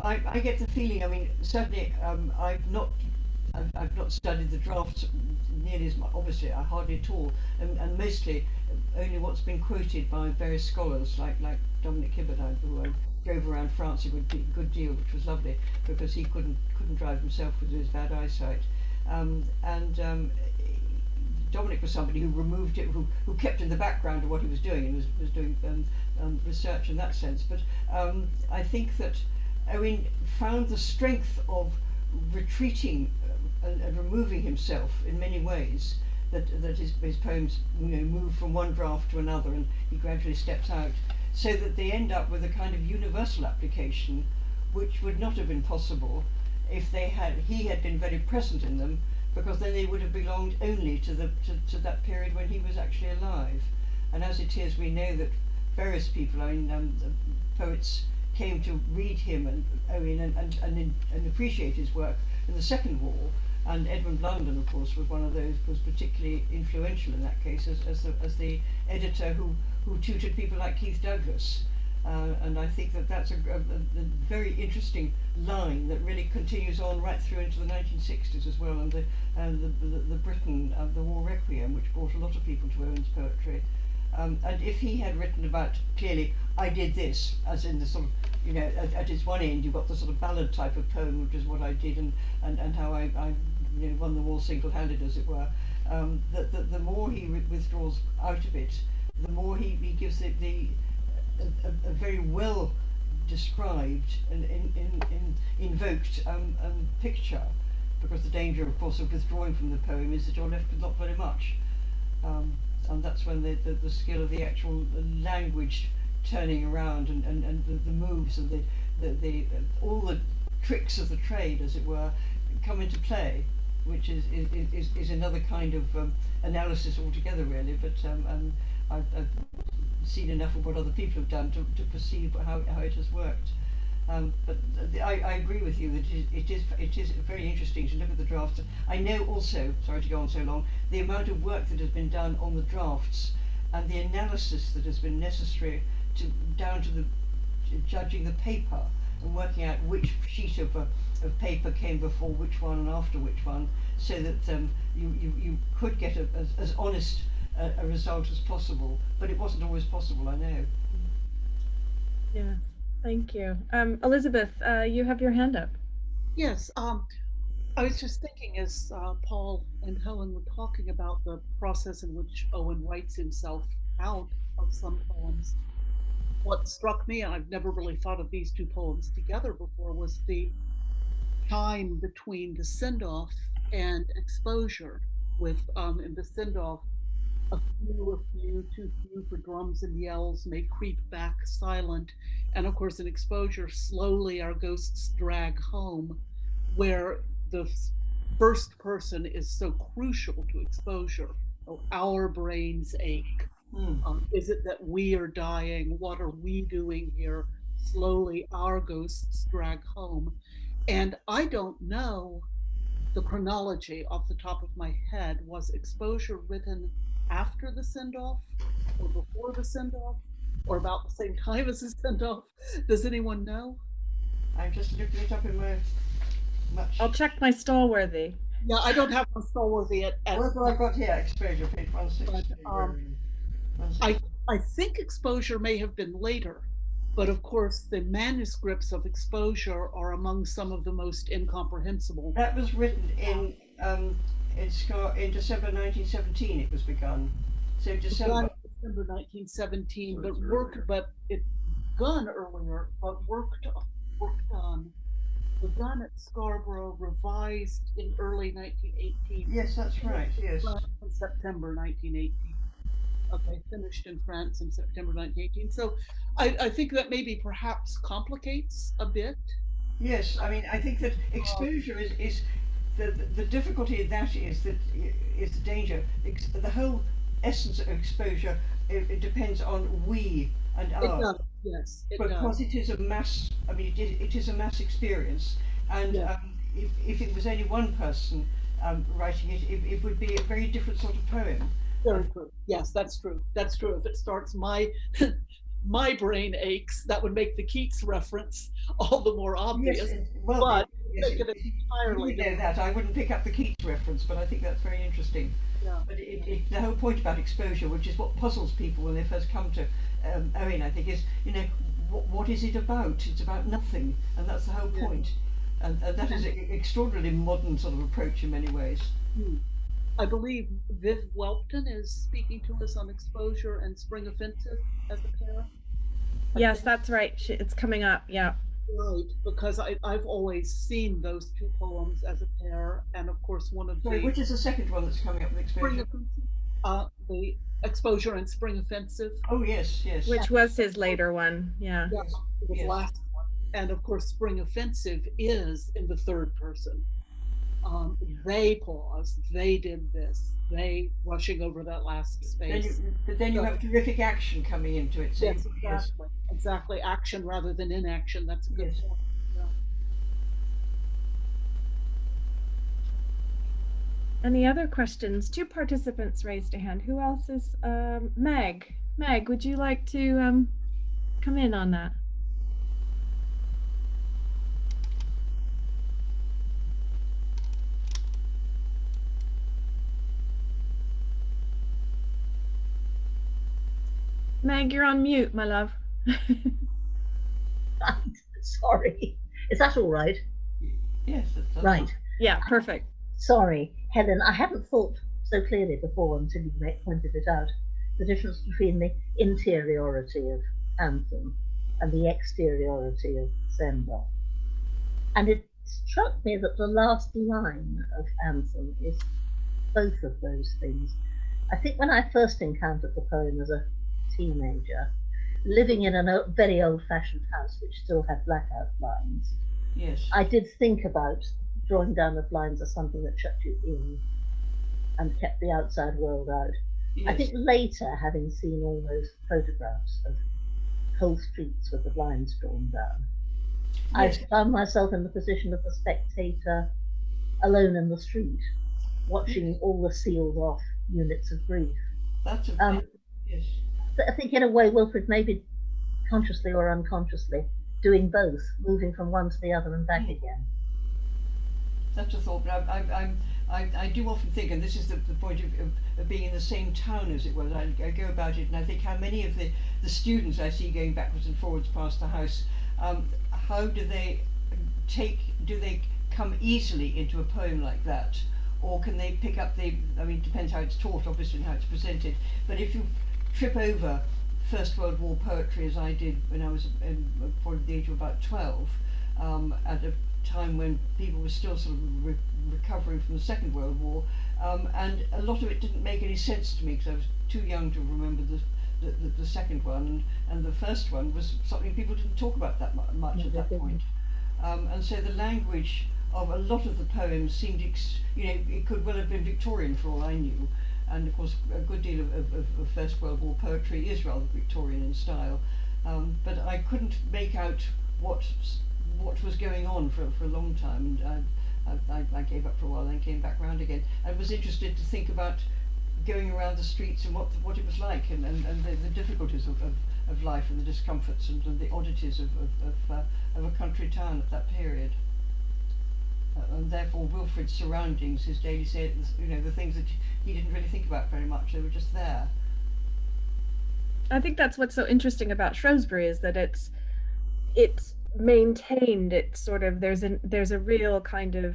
I get the feeling, I mean, certainly I've not I've not studied the drafts nearly as much, obviously, hardly at all, and mostly only what's been quoted by various scholars like Dominic Hibbert, who drove around France a good deal, which was lovely because he couldn't drive himself with his bad eyesight, and Dominic was somebody who removed it, who kept in the background of what he was doing and was doing research in that sense. But I think that Owen found the strength of retreating and removing himself in many ways, that his poems, you know, move from one draft to another, and he gradually steps out, so that they end up with a kind of universal application, which would not have been possible if he had been very present in them, because then they would have belonged only to that period when he was actually alive. And as it is, we know that various people, I mean, poets came to read him and Owen and appreciate his work in the Second War. And Edmund London, of course, was one of those, was particularly influential in that case as the editor who tutored people like Keith Douglas. And I think that's a very interesting line that really continues on right through into the 1960s as well, and the Britain, the War Requiem, which brought a lot of people to Owen's poetry. And if he had written about, clearly, I did this, as in the sort of, you know, at its one end you've got the sort of ballad type of poem, which is what I did, and how I you know, won the war single-handed, as it were. The more he withdraws out of it, the more he gives it a very well described and invoked picture, because the danger, of course, of withdrawing from the poem is that you're left with not very much, and that's when the skill of the actual language turning around and the moves and the all the tricks of the trade, as it were, come into play, which is another kind of analysis altogether, really. But I've seen enough of what other people have done to perceive how it has worked. But I agree with you that it is very interesting to look at the drafts. I know also, sorry to go on so long, the amount of work that has been done on the drafts and the analysis that has been necessary down to the judging the paper and working out which sheet of paper came before which one and after which one, so that you could get as honest a result as possible. But it wasn't always possible, I know. Yeah, thank you. Elizabeth, you have your hand up. Yes, I was just thinking as Paul and Helen were talking about the process in which Owen writes himself out of some poems. What struck me, and I've never really thought of these two poems together before, was the time between the send-off and exposure, with in the send-off, a few, too few for drums and yells may creep back silent. And of course, in exposure, slowly our ghosts drag home, where the first person is so crucial to exposure. Oh, our brains ache. Is it that we are dying? What are we doing here? Slowly our ghosts drag home. And I don't know the chronology off the top of my head. Was exposure written after the send-off, or before the send-off, or about the same time as the send-off? Does anyone know? I just looked it up in my much. I'll check my Stallworthy. Yeah, I don't have my Stallworthy at What have I got here? Exposure, page 160. I think exposure may have been later, but of course the manuscripts of exposure are among some of the most incomprehensible. That was written in December 1917. It was begun. So December 1917, but it begun earlier, but worked on. Begun at Scarborough, revised in early 1918. Yes, that's right. Yes. In September 1918. Okay, finished in France in September 1918. So I think that maybe perhaps complicates a bit. Yes, I mean, I think that exposure is the difficulty in that is the danger. The whole essence of exposure, it depends on we and our. It does, yes. Because it is a mass, I mean, it is a mass experience. And yeah. If it was only one person writing it, it would be a very different sort of poem. Very true. Yes, that's true. That's true. If it starts my brain aches, that would make the Keats reference all the more obvious. Yes, well, but Yes, Make it entirely you know different. that. I wouldn't pick up the Keats reference, but I think that's very interesting. Yeah. But the whole point about exposure, which is what puzzles people when they first come to Owen, I think, is, you know, what is it about? It's about nothing, and that's the whole Yeah. point. And that is an extraordinarily modern sort of approach in many ways. I believe Viv Welpton is speaking to us on exposure and spring offensive as a pair. Yes, that's right. It's coming up. Yeah. Right, because I've always seen those two poems as a pair, and of course one of Sorry, the which is the second one that's coming up with spring exposure? the exposure and spring offensive. Oh yes, yes. Which was his later one. Yeah. Yeah, it was Yes. last one, and of course spring offensive is in the third person. They paused, they did this, they rushing over that last space. But then you So- have terrific action coming into it. So Yes, exactly. Exactly. Action rather than inaction. That's a good Yes. point. Yeah. Any other questions? Two participants raised a hand. Who else is Meg? Meg, would you like to come in on that? Meg, you're on mute, my love. Sorry. Is that all right? Yes, that's Right. Yeah, perfect. Sorry, Helen, I hadn't thought so clearly before until you pointed it out. The difference between the interiority of Anthem and the exteriority of Send Off. And it struck me that the last line of Anthem is both of those things. I think when I first encountered the poem as a teenager, living in a very old-fashioned house which still had blackout blinds, Yes. I did think about drawing down the blinds as something that shut you in and kept the outside world out. Yes. I think later, having seen all those photographs of whole streets with the blinds drawn down, Yes. I found myself in the position of the spectator alone in the street, watching all the sealed off units of grief. That's a yes. But I think in a way Wilfred may be consciously or unconsciously doing both, moving from one to the other and back again. That's a thought, but I do often think, and this is the point of being in the same town as it was. I go about it and I think how many of the students I see going backwards and forwards past the house, how do they come easily into a poem like that? Or can they pick up I mean, it depends how it's taught, obviously, and how it's presented, but if you trip over First World War poetry, as I did when I was probably the age of about 12, at a time when people were still sort of recovering from the Second World War, and a lot of it didn't make any sense to me because I was too young to remember the second one, and the first one was something people didn't talk about that much at that point. And so the language of a lot of the poems seemed, it could well have been Victorian for all I knew. And of course, a good deal of First World War poetry is rather Victorian in style. But I couldn't make out what was going on for a long time. And I gave up for a while, then came back round again. I was interested to think about going around the streets and what it was like, and the difficulties of life and the discomforts and the oddities of a country town at that period. And therefore Wilfred's surroundings, his daily the things that he didn't really think about very much, they were just there. I think that's what's so interesting about Shrewsbury is that it's maintained. It's sort of there's a real kind of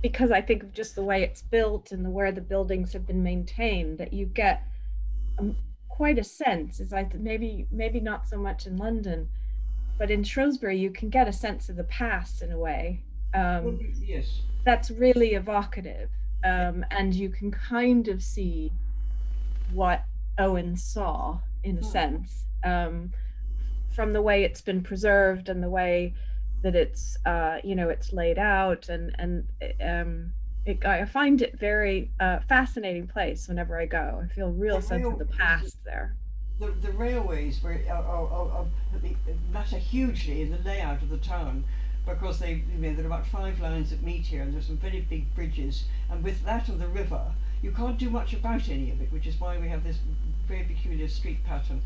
because I think of just the way it's built and where the buildings have been maintained, that you get quite a sense. Is maybe not so much in London, but in Shrewsbury you can get a sense of the past in a way. Yes. That's really evocative, and you can kind of see what Owen saw in a sense, from the way it's been preserved and the way that it's it's laid out, and I find it very fascinating place whenever I go. I feel a real sense of the past there. The railways matter hugely in the layout of the town, because there are about 5 lines that meet here, and there's some very big bridges, and with that and the river, you can't do much about any of it, which is why we have this very peculiar street pattern.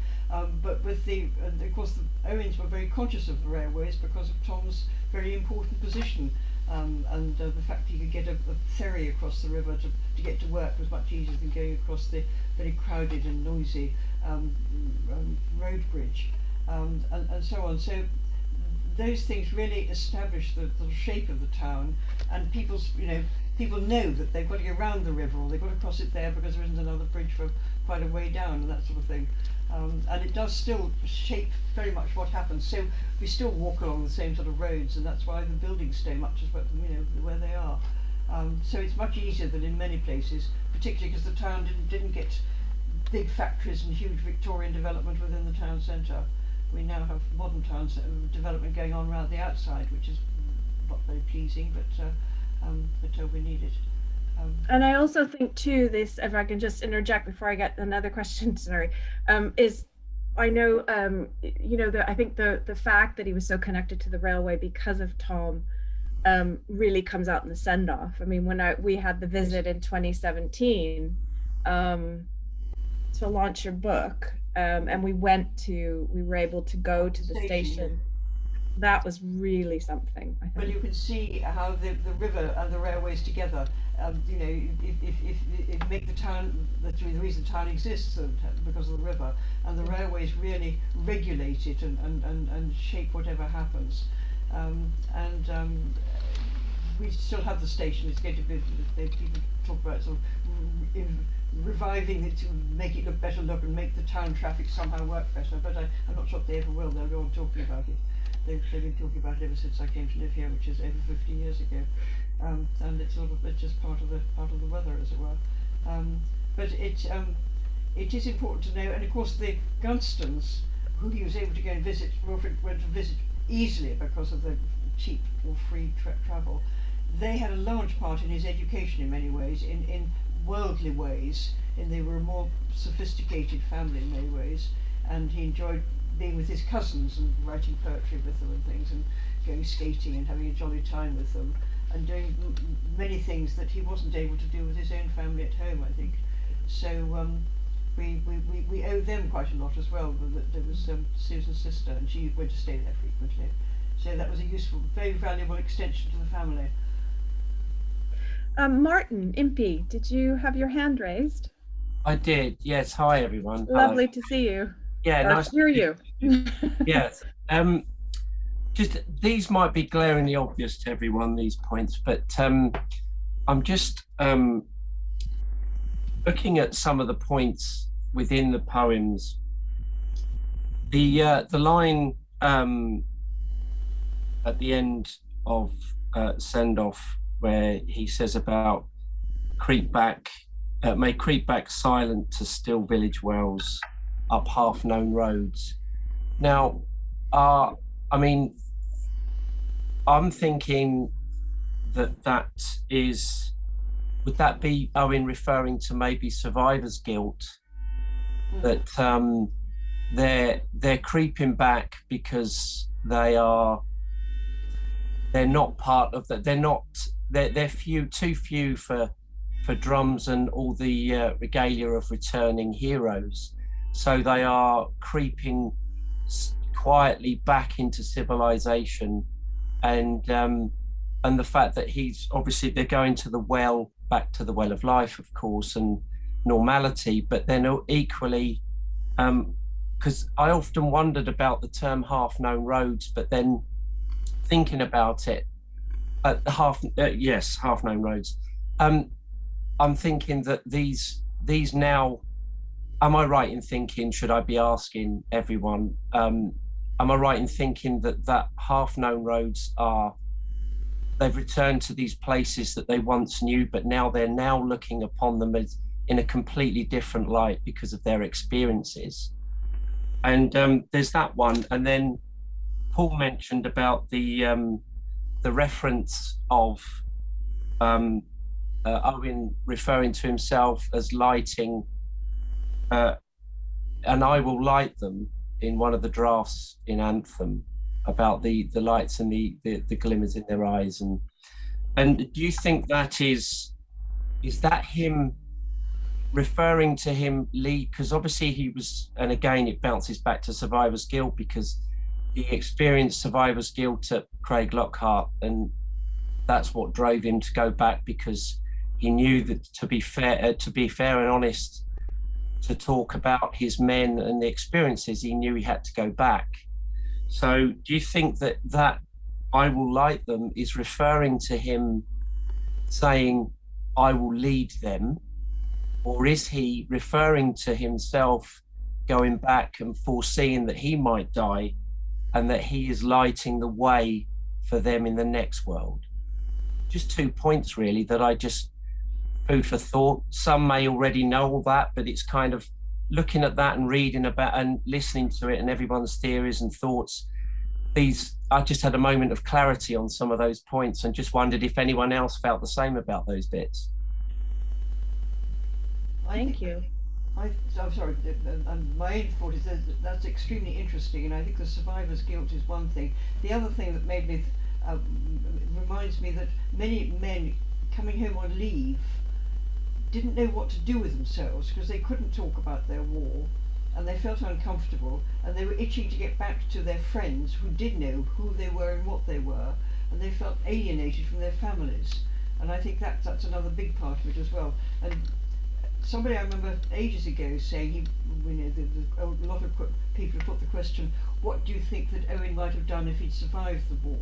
But with and of course the Owens were very conscious of the railways because of Tom's very important position, and the fact he could get a ferry across the river to get to work was much easier than going across the very crowded and noisy road bridge, and so on. So those things really establish the shape of the town, and people know that they've got to go around the river, or they've got to cross it there because there isn't another bridge for quite a way down, and that sort of thing. And it does still shape very much what happens. So we still walk along the same sort of roads, and that's why the buildings stay much as where they are. So it's much easier than in many places, particularly because the town didn't get big factories and huge Victorian development within the town centre. We now have modern town development going on around the outside, which is not very pleasing, but we need it. And I also think too, this, if I can just interject before I get another question, sorry, is I know, I think the fact that he was so connected to the railway because of Tom really comes out in the send-off. I mean, when we had the visit in 2017 to launch your book, and we were able to go to the station. That was really something, I think. Well, you can see how the river and the railways together, if make the town, the reason the town exists because of the river, and the railways really regulate it and shape whatever happens. We still have the station. It's going to be, people talk about sort of reviving it to make it better look and make the town traffic somehow work better, but I'm not sure if they ever will. They'll go on talking about it. They've been talking about it ever since I came to live here, which is over 50 years ago, and it's just part of the weather, as it were. But it is important to know, and of course the Gunstons, who he was able to go and visit, Wilfred went to visit easily because of the cheap or free travel. They had a large part in his education in many ways, in worldly ways, and they were a more sophisticated family in many ways, and he enjoyed being with his cousins and writing poetry with them and things, and going skating and having a jolly time with them, and doing many things that he wasn't able to do with his own family at home, I think. So we owe them quite a lot as well. There was Susan's sister, and she went to stay there frequently. So that was a useful, very valuable extension to the family. Martin, Impey, did you have your hand raised? I did, yes. Hi, everyone. Lovely to see you. Yeah, nice to hear you. Yes. Just these might be glaringly obvious to everyone, these points, but I'm just looking at some of the points within the poems. The line at the end of Send Off, where he says about may creep back silent to still village wells, up half-known roads. Now, I mean, I'm thinking that is, would that be Owen referring to maybe survivor's guilt? That they're creeping back because they're not part of that. They're too few for drums and all the regalia of returning heroes. So they are creeping quietly back into civilization, and the fact that he's obviously, they're going to the well, back to the well of life, of course, and normality, but then equally, because I often wondered about the term half-known roads, but then thinking about it, half-known roads. I'm thinking that these now, am I right in thinking, should I be asking everyone, am I right in thinking that half-known roads they've returned to these places that they once knew, but now they're looking upon them as in a completely different light because of their experiences? And there's that one. And then Paul mentioned about the reference of Owen referring to himself as lighting, and I will light them, in one of the drafts in Anthem, about the lights and the glimmers in their eyes. And do you think that is that him referring to him lead, because obviously he was, and again it bounces back to survivor's guilt, because he experienced survivor's guilt at Craig Lockhart, and that's what drove him to go back, because he knew that to be fair and honest, to talk about his men and the experiences, he knew he had to go back. So do you think that that I will light them is referring to him saying, I will lead them? Or is he referring to himself going back and foreseeing that he might die and that he is lighting the way for them in the next world? Just 2 points really that I just, food for thought. Some may already know all that, but it's kind of looking at that and reading about and listening to it and everyone's theories and thoughts. I just had a moment of clarity on some of those points and just wondered if anyone else felt the same about those bits. Thank you. I'm sorry, and my own thought is that's extremely interesting, and I think the survivor's guilt is one thing. The other thing that made me reminds me that many men coming home on leave didn't know what to do with themselves because they couldn't talk about their war, and they felt uncomfortable, and they were itching to get back to their friends who did know who they were and what they were, and they felt alienated from their families. And I think that's another big part of it as well. And somebody I remember ages ago saying, a lot of people have put the question, what do you think that Owen might have done if he'd survived the war,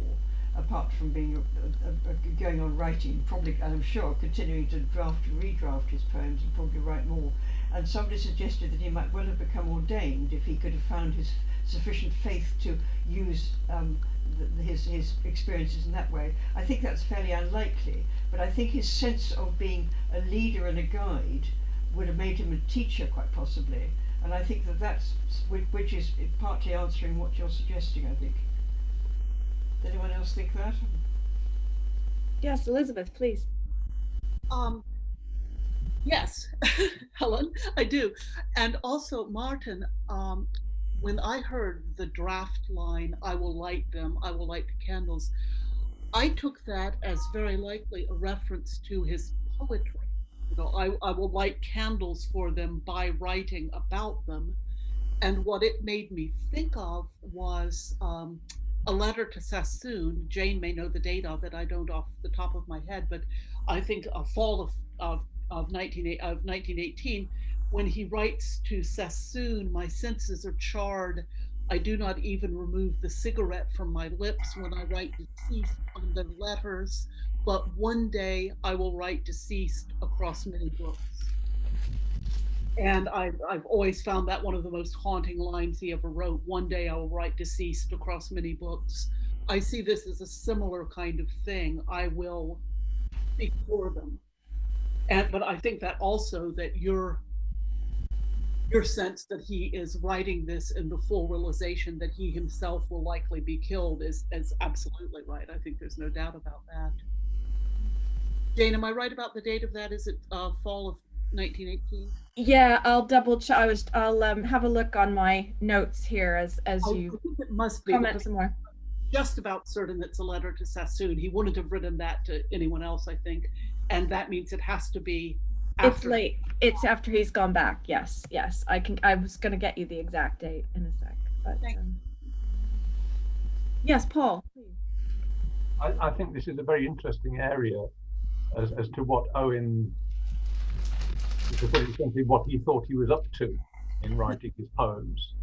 apart from being going on writing, probably, I'm sure, continuing to draft and redraft his poems and probably write more. And somebody suggested that he might well have become ordained if he could have found his sufficient faith to use his experiences in that way. I think that's fairly unlikely, but I think his sense of being a leader and a guide would have made him a teacher quite possibly, and I think that's which is partly answering what you're suggesting, I think. Does anyone else think that? Yes, Elizabeth, please. Yes, Helen, I do. And also, Martin, when I heard the draft line, I will light them, I will light the candles, I took that as very likely a reference to his poetry. You know, I will light candles for them by writing about them. And what it made me think of was a letter to Sassoon. Jane may know the date of it, I don't off the top of my head, but I think a fall of 1918, when he writes to Sassoon, my senses are charred, I do not even remove the cigarette from my lips when I write deceased on their letters, but one day I will write deceased across many books. And I've always found that one of the most haunting lines he ever wrote. One day I will write deceased across many books. I see this as a similar kind of thing. I will speak for them. But I think that also that your sense that he is writing this in the full realization that he himself will likely be killed is absolutely right. I think there's no doubt about that. Jane, am I right about the date of that? Is it fall of 1918? Yeah, I'll double check. I'll have a look on my notes here as you I think it must be, comment some more. Just about certain it's a letter to Sassoon. He wouldn't have written that to anyone else, I think, and that means it has to be after. It's late. It's after he's gone back. Yes. I was going to get you the exact date in a sec. But yes, Paul. I think this is a very interesting area as to what Owen, to put it simply, what he thought he was up to in writing his poems.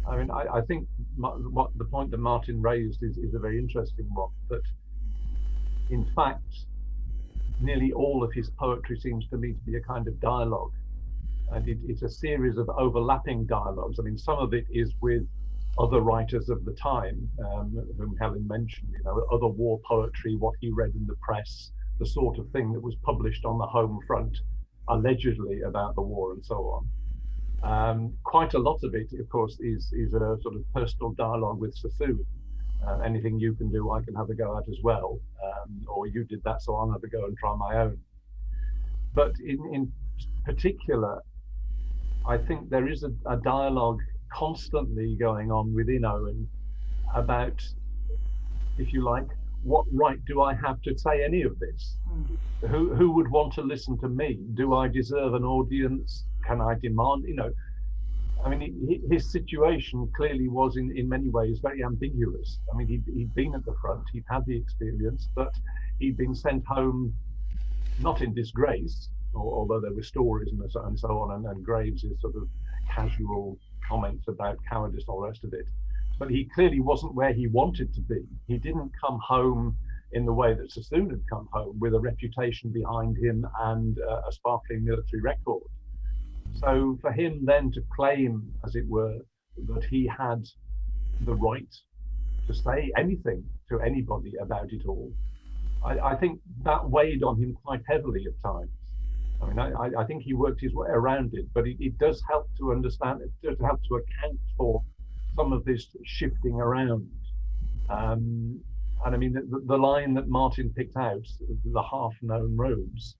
I mean, I think what the point that Martin raised is a very interesting one, that in fact, nearly all of his poetry seems to me to be a kind of dialogue. And it's a series of overlapping dialogues. I mean, some of it is with other writers of the time, whom Helen mentioned, you know, other war poetry, what he read in the press, the sort of thing that was published on the home front, allegedly about the war and so on. Quite a lot of it, of course, is a sort of personal dialogue with Sassoon. Anything you can do, I can have a go at as well. Or you did that, so I'll have a go and try my own. But in particular, I think there is a dialogue constantly going on within Owen about, if you like, what right do I have to say any of this? Who would want to listen to me? Do I deserve an audience? Can I demand, I mean, his situation clearly was in many ways very ambiguous. I mean, he'd been at the front, he'd had the experience, but he'd been sent home not in disgrace, although there were stories and so on, and Graves' sort of casual comments about cowardice, all the rest of it. But he clearly wasn't where he wanted to be. He didn't come home in the way that Sassoon had come home, with a reputation behind him and a sparkling military record. So for him then to claim, as it were, that he had the right to say anything to anybody about it all, I think that weighed on him quite heavily at times. I mean, I think he worked his way around it, but it does help to understand, it does help to account for some of this shifting around. And I mean, the line that Martin picked out, the half-known roads,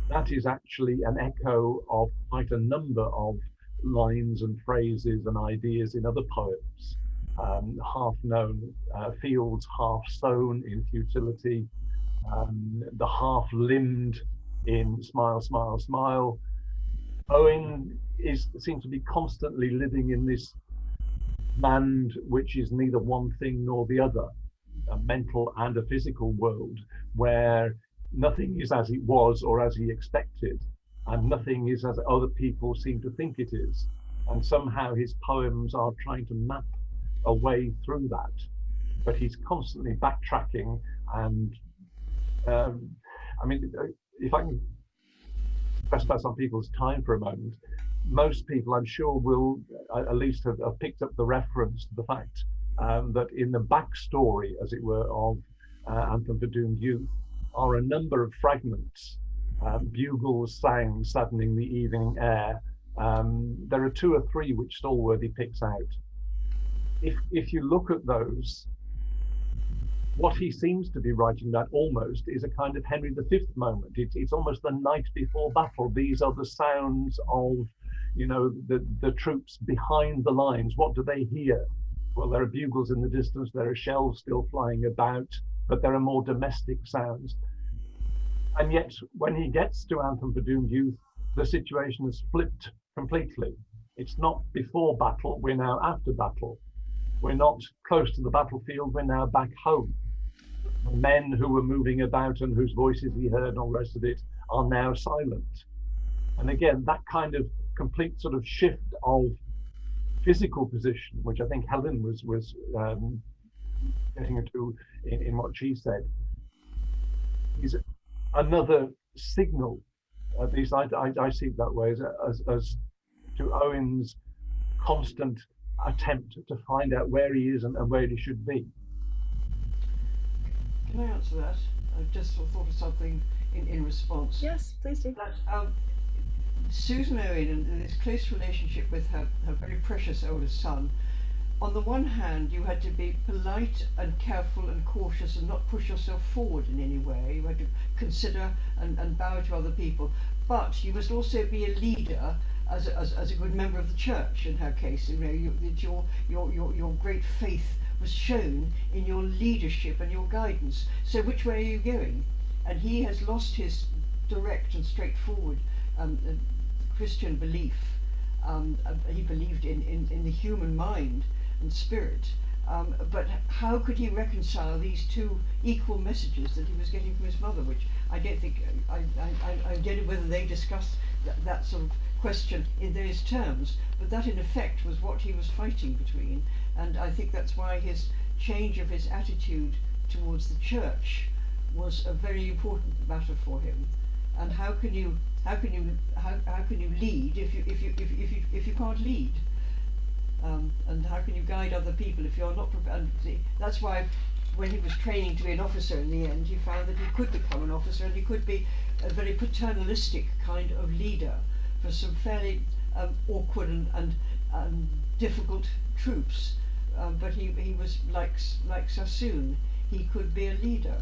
that is actually an echo of quite a number of lines and phrases and ideas in other poems. Half-known fields, half-sown in futility, the half-limbed in Smile, Smile, Smile. Owen seems to be constantly living in this land which is neither one thing nor the other, a mental and a physical world, where nothing is as it was or as he expected, and nothing is as other people seem to think it is. And somehow his poems are trying to map a way through that. But he's constantly backtracking, and I mean, if I can trespass on people's time for a moment, most people, I'm sure, will at least have picked up the reference to the fact that in the backstory, as it were, of Anthem for Doomed Youth, are a number of fragments. Bugles sang, saddening the evening air. There are 2 or 3 which Stallworthy picks out. If you look at those, what he seems to be writing about almost is a kind of Henry V moment. It's almost the night before battle. These are the sounds of, the troops behind the lines. What do they hear? Well, there are bugles in the distance, there are shells still flying about, but there are more domestic sounds. And yet, when he gets to Anthem for Doomed Youth, the situation has flipped completely. It's not before battle, we're now after battle. We're not close to the battlefield, we're now back home. The men who were moving about and whose voices he heard and all the rest of it are now silent. And again, that kind of complete sort of shift of physical position, which I think Helen was getting into in what she said, is another signal. At least I see it that way, as to Owen's constant attempt to find out where he is and where he should be. Can I answer that? I just thought of something in response. Yes, please do. That Susan Owen and this close relationship with her very precious oldest son, on the one hand, you had to be polite and careful and cautious and not push yourself forward in any way. You had to consider and bow to other people. But you must also be a leader as a good member of the church. In her case, your great faith was shown in your leadership and your guidance. So which way are you going? And he has lost his direct and straightforward Christian belief. He believed in the human mind and spirit, but how could he reconcile these 2 equal messages that he was getting from his mother, which I don't think, I don't know whether they discussed that sort of question in those terms, but that in effect was what he was fighting between. And I think that's why his change of his attitude towards the church was a very important matter for him. And how can you lead if you can't lead? And how can you guide other people if you're not prepared? That's why when he was training to be an officer in the end, he found that he could become an officer, and he could be a very paternalistic kind of leader for some fairly awkward and difficult troops. But he was like Sassoon. He could be a leader,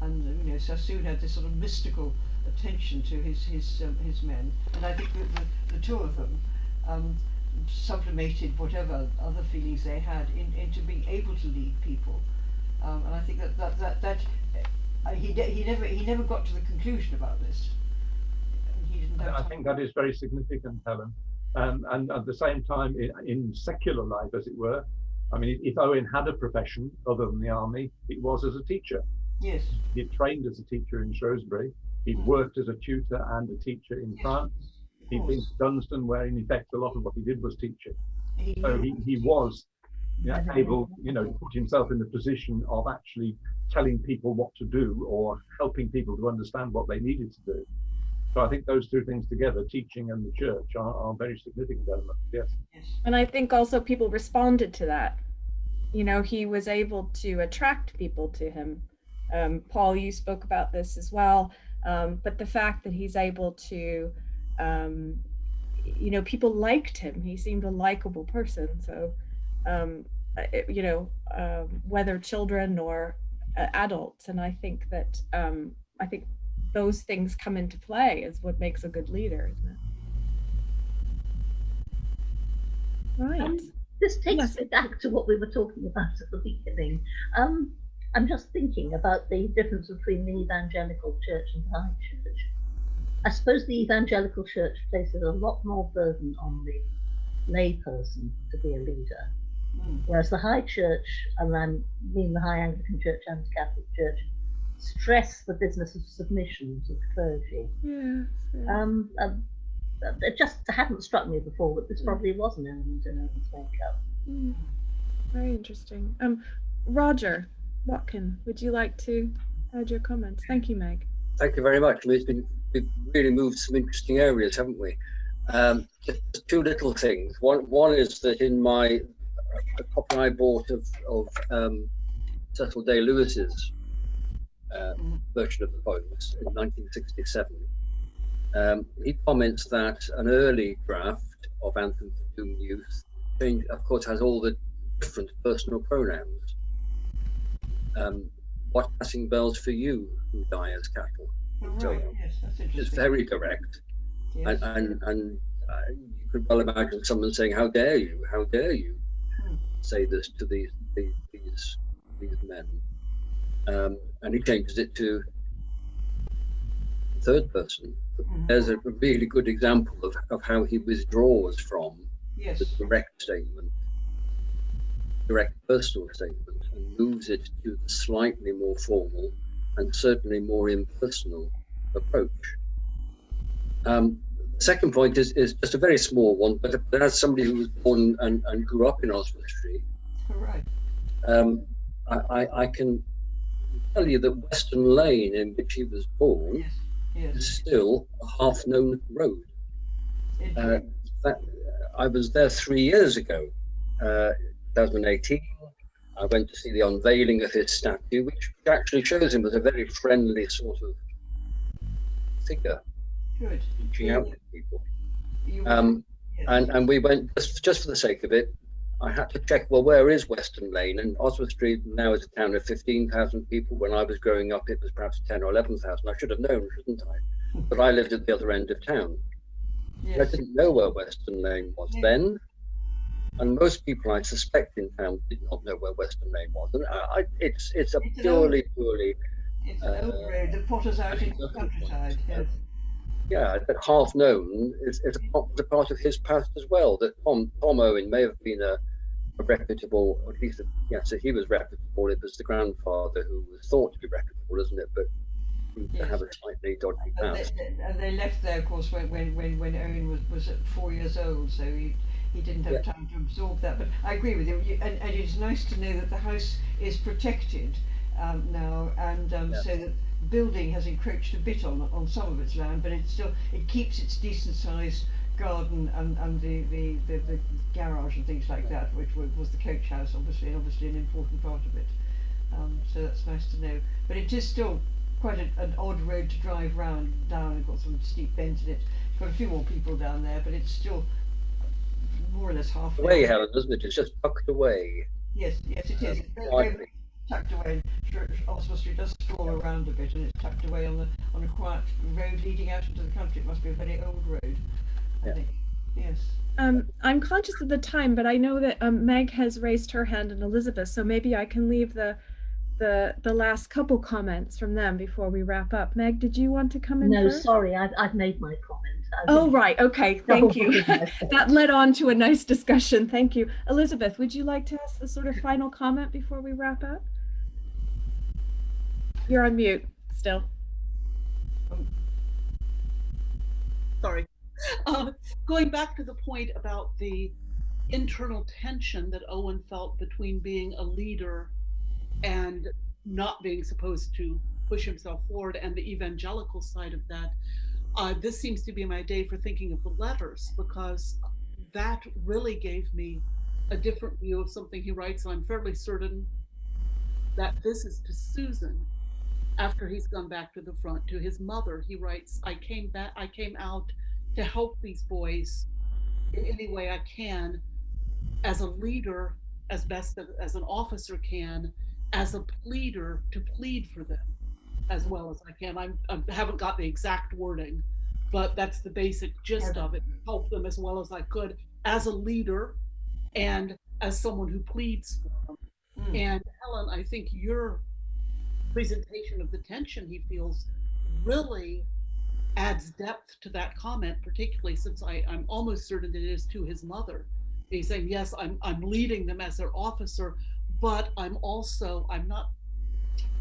and Sassoon had this sort of mystical attention to his men, and I think that the 2 of them sublimated whatever other feelings they had into being able to lead people. And I think he never got to the conclusion about this. He didn't have I time. think that is very significant, Helen. And at the same time, in secular life, as it were, I mean, if Owen had a profession other than the army, it was as a teacher. Yes. He trained as a teacher in Shrewsbury. He'd worked as a tutor and a teacher in France. He'd been to Dunstan, where in effect a lot of what he did was teaching. So he was able, to put himself in the position of actually telling people what to do or helping people to understand what they needed to do. So I think those two things together, teaching and the church, are very significant elements. Yes. And I think also people responded to that. He was able to attract people to him. Paul, you spoke about this as well. But the fact that he's able to, people liked him. He seemed a likable person. So, whether children or adults. And I think that, those things come into play is what makes a good leader, isn't it? Right. This takes me back to what we were talking about at the beginning. I'm just thinking about the difference between the evangelical church and the high church. I suppose the evangelical church places a lot more burden on the layperson to be a leader, whereas the high church, and I mean the high Anglican church and the Catholic church, stress the business of submission to the clergy. It just hadn't struck me before, but this probably was an element in Owen's makeup. Very interesting. Roger Watkin, would you like to add your comments? Thank you, Meg. Thank you very much. We've really moved some interesting areas, haven't we? Just two little things. One is that in a copy I bought of Cecil Day Lewis's version of the poems in 1967, he comments that an early draft of Anthem for Doomed Youth, of course, has all the different personal pronouns. What passing bells for you who die as cattle? Right. So Yes, that's interesting. it's very direct. Yes. And you could well imagine someone saying, "How dare you? How dare you say this to these men?" And he changes it to third person. There's a really good example of how he withdraws from the direct statement, direct personal statement, and moves it to the slightly more formal and certainly more impersonal approach. The second point is just a very small one, but as somebody who was born and grew up in Oswestry, I can tell you that Western Lane, in which he was born, is still a half-known road. I was there 3 years ago, 2018. I went to see the unveiling of his statue, which actually shows him as a very friendly sort of figure, reaching out to people. And we went, just for the sake of it, I had to check, well, where is Western Lane? And Oswestry now is a town of 15,000 people. When I was growing up, it was perhaps 10 or 11,000. I should have known, shouldn't I? But I lived at the other end of town. I didn't know where Western Lane was then. And most people, I suspect, in town did not know where Western Lane was. And it's a purely... It's an old road that potters out into the countryside. Yeah, but half known is a part of his past as well. That Tom Owen may have been a reputable, or at least, so he was reputable. It was the grandfather who was thought to be reputable, isn't it? But to have a slightly dodgy past. And they left there, of course, when Owen was 4 years old, so he didn't have time to absorb that. But I agree with you, and it's nice to know that the house is protected now, and so that building has encroached a bit on some of its land, but it keeps its decent sized garden and the garage and things like that, which was the coach house, obviously an important part of it. So that's nice to know. But it is still quite an odd road to drive down. It's got some steep bends in it. It's got a few more people down there, but it's still more or less half away, Helen, isn't it? It's just tucked away. Yes, it is. It's very tucked away. Oswestry does sprawl around a bit, and it's tucked away on a quiet road leading out into the country. It must be a very old road, I think. Yes. I'm conscious of the time, but I know that Meg has raised her hand and Elizabeth, so maybe I can leave the the last couple comments from them before we wrap up. Meg, did you want to come in No, first? sorry, I've made my comment. Oh, right. Okay. Thank you. That led on to a nice discussion. Thank you. Elizabeth, would you like to ask the sort of final comment before we wrap up? You're on mute still. Sorry. Going back to the point about the internal tension that Owen felt between being a leader and not being supposed to push himself forward, and the evangelical side of that, this seems to be my day for thinking of the letters, because that really gave me a different view of something he writes. I'm fairly certain that this is to Susan after he's gone back to the front. To his mother, he writes, I came out to help these boys in any way I can, as a leader, as best as an officer can, as a pleader, to plead for them as well as I can. I haven't got the exact wording, but that's the basic gist of it. Help them as well as I could as a leader and as someone who pleads for them. And Helen, I think your presentation of the tension he feels really adds depth to that comment, particularly since I'm almost certain that it is to his mother. He's saying, yes, I'm leading them as their officer, but I'm not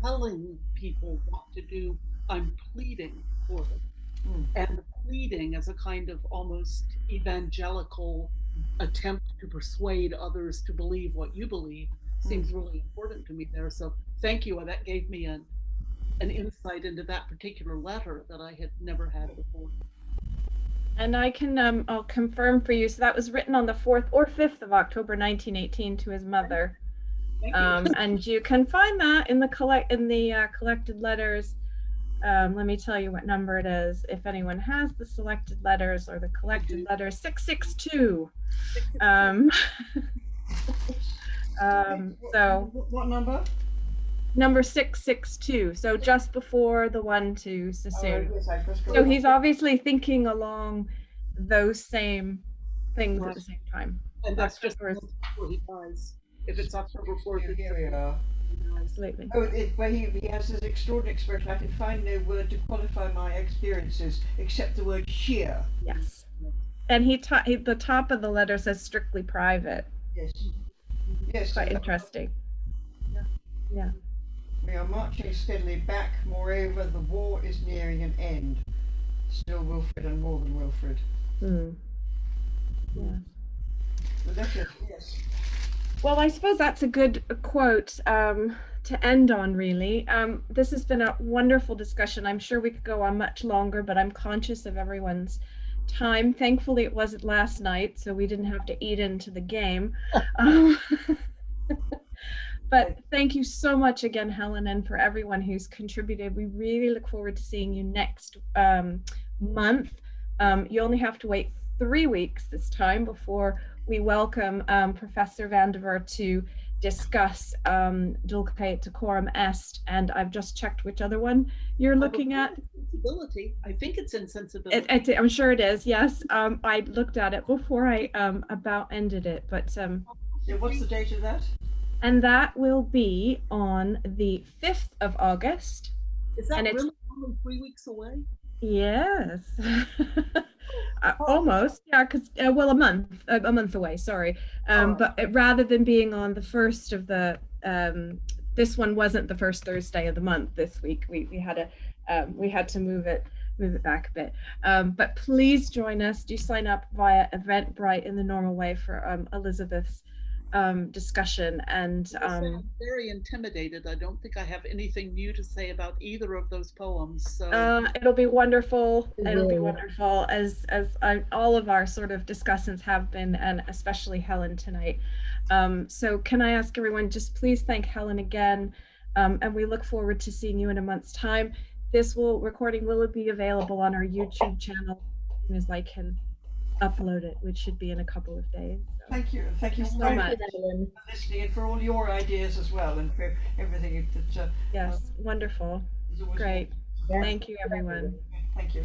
telling people what to do, I'm pleading for them. And the pleading as a kind of almost evangelical attempt to persuade others to believe what you believe seems really important to me there. So thank you. That gave me an insight into that particular letter that I had never had before. And I can, I'll confirm for you. So that was written on the 4th or 5th of October, 1918 to his mother. And you can find that in the collected letters. Let me tell you what number it is. If anyone has the selected letters or the collected letters, 662. So what number? Number 662. So just before the one to Sassoon. Yes, so he's obviously thinking along those same things at the same time. And that's just before he dies. If it's October 4th, here we are. Absolutely. Oh, where he has this extraordinary expression. I can find no word to qualify my experiences except the word sheer. Yes. And the top of the letter says strictly private. Yes. Yes. Quite interesting. Yeah. We are marching steadily back. Moreover, the war is nearing an end. Still Wilfred and more than Wilfred. Yeah. The letter, yes. Well, I suppose that's a good quote to end on, really. This has been a wonderful discussion. I'm sure we could go on much longer, but I'm conscious of everyone's time. Thankfully, it wasn't last night, so we didn't have to eat into the game. But thank you so much again, Helen, and for everyone who's contributed. We really look forward to seeing you next month. You only have to wait 3 weeks this time before we welcome Professor Vandiver to discuss Dulce et Decorum Est, and I've just checked which other one you're looking at. Insensibility. I think it's insensibility. I'm sure it is, yes. I looked at it before I about ended it, but what's the date of that? And that will be on the 5th of August. Is that really only 3 weeks away? Yes. Almost, yeah, because well, a month away, sorry. But rather than being on the 1st of the this one wasn't the first Thursday of the month this week. We had to move it back a bit. But please join us. Do sign up via Eventbrite in the normal way for Elizabeth's discussion. And I'm very intimidated. I don't think I have anything new to say about either of those poems. So it'll be wonderful. It'll be wonderful, as all of our sort of discussants have been, and especially Helen tonight. So can I ask everyone, just please thank Helen again, and we look forward to seeing you in a month's time. This recording will be available on our YouTube channel as soon as I can upload it, which should be in a couple of days. Thank you so much for listening, and for all your ideas as well, and for everything that yes, wonderful, great. Thank you, everyone. Thank you.